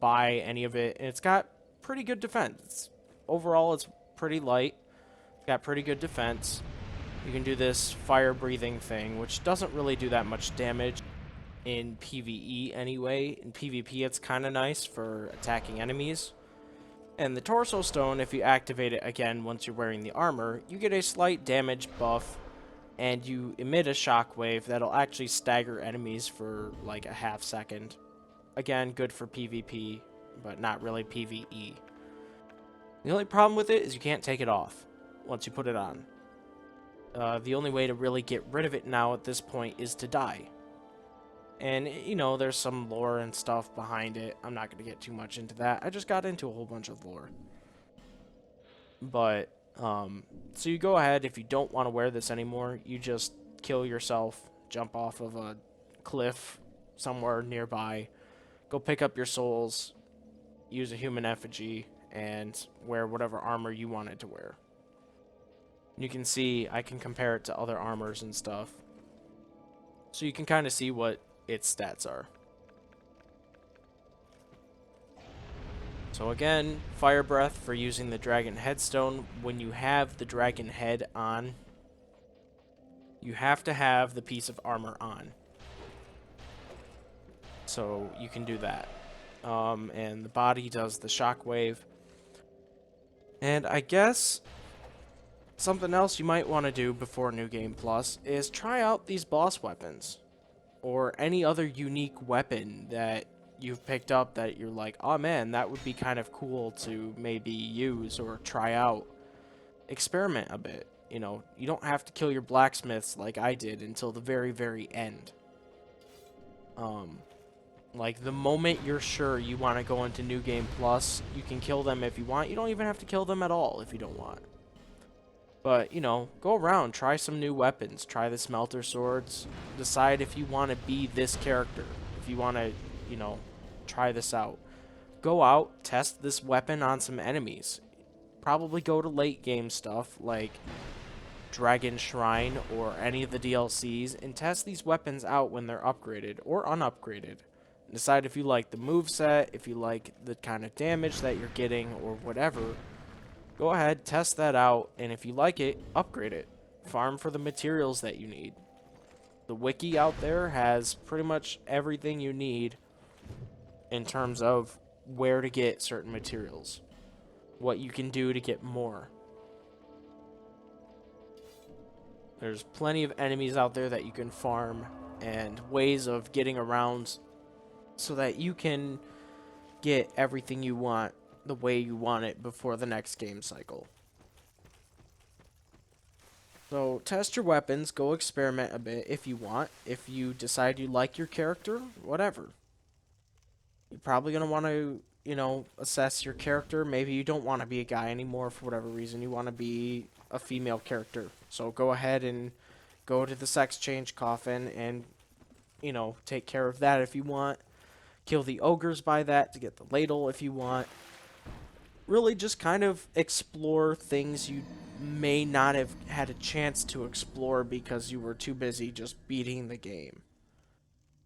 buy any of it. And it's got pretty good defense. Overall, it's pretty light. It's got pretty good defense. You can do this fire-breathing thing, which doesn't really do that much damage in PvE anyway. In PvP, it's kind of nice for attacking enemies. And the Torso Stone, if you activate it again once you're wearing the armor, you get a slight damage buff, and you emit a shockwave that'll actually stagger enemies for like a half second. Again, good for PvP, but not really PvE. The only problem with it is you can't take it off once you put it on. The only way to really get rid of it now at this point is to die. And, there's some lore and stuff behind it. I'm not going to get too much into that. I just got into a whole bunch of lore. But, so you go ahead, if you don't want to wear this anymore, you just kill yourself, jump off of a cliff somewhere nearby, go pick up your souls, use a human effigy, and wear whatever armor you wanted to wear. You can see, I can compare it to other armors and stuff. So you can kind of see what its stats are. So again, Fire Breath for using the Dragon Headstone. When you have the Dragon Head on, you have to have the piece of armor on. So you can do that. And the body does the shockwave. And I guess something else you might want to do before New Game Plus is try out these boss weapons. Or any other unique weapon that you've picked up that you're like, oh man, that would be kind of cool to maybe use or try out. Experiment a bit. You don't have to kill your blacksmiths like I did until the very, very end. Like, the moment you're sure you want to go into New Game Plus, you can kill them if you want. You don't even have to kill them at all if you don't want. But, go around, try some new weapons, try the smelter swords, decide if you want to be this character, if you want to, try this out. Go out, test this weapon on some enemies. Probably go to late game stuff like Dragon Shrine or any of the DLCs and test these weapons out when they're upgraded or unupgraded. Decide if you like the moveset, if you like the kind of damage that you're getting or whatever. Go ahead, test that out, and if you like it, upgrade it. Farm for the materials that you need. The wiki out there has pretty much everything you need in terms of where to get certain materials, what you can do to get more. There's plenty of enemies out there that you can farm and ways of getting around so that you can get everything you want the way you want it before the next game cycle. So test your weapons, go experiment a bit if you want. If you decide you like your character, whatever. You're probably going to want to, assess your character. Maybe you don't want to be a guy anymore for whatever reason. You want to be a female character. So go ahead and go to the sex change coffin and, take care of that if you want. Kill the ogres by that to get the ladle if you want. Really just kind of explore things you may not have had a chance to explore because you were too busy just beating the game.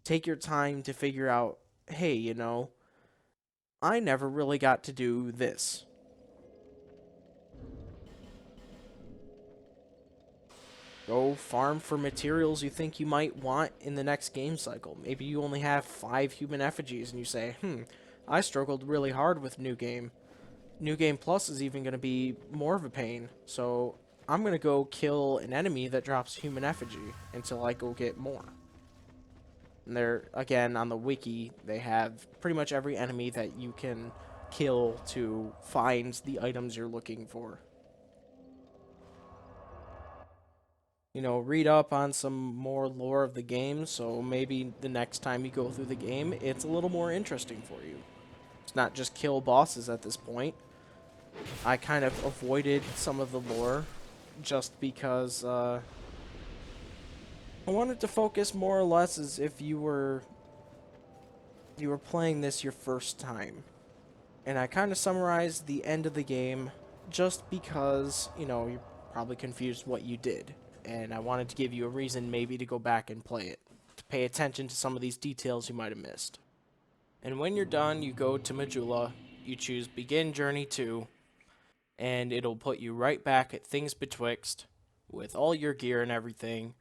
Take your time to figure out, hey, I never really got to do this. Go farm for materials you think you might want in the next game cycle. Maybe you only have 5 human effigies and you say, I struggled really hard with New Game. New Game Plus is even going to be more of a pain, so I'm going to go kill an enemy that drops human effigy until I go get more. And there, again, on the wiki, they have pretty much every enemy that you can kill to find the items you're looking for. Read up on some more lore of the game, so maybe the next time you go through the game, it's a little more interesting for you. It's not just kill bosses at this point. I kind of avoided some of the lore just because I wanted to focus more or less as if you were playing this your first time. And I kind of summarized the end of the game just because, you're probably confused what you did. And I wanted to give you a reason maybe to go back and play it, to pay attention to some of these details you might have missed. And when you're done, you go to Majula, you choose Begin Journey 2, and it'll put you right back at Things Betwixt with all your gear and everything.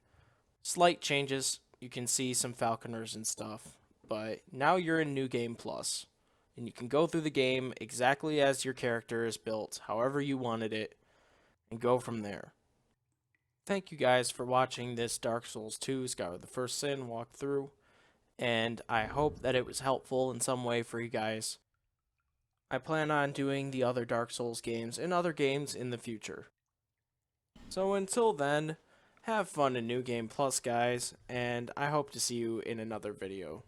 Slight changes, you can see some falconers and stuff, but now you're in New Game Plus, and you can go through the game exactly as your character is built, however you wanted it, and go from there. Thank you guys for watching this Dark Souls 2 Scour the First Sin walkthrough, and I hope that it was helpful in some way for you guys. I plan on doing the other Dark Souls games and other games in the future. So until then, have fun in New Game Plus, guys, and I hope to see you in another video.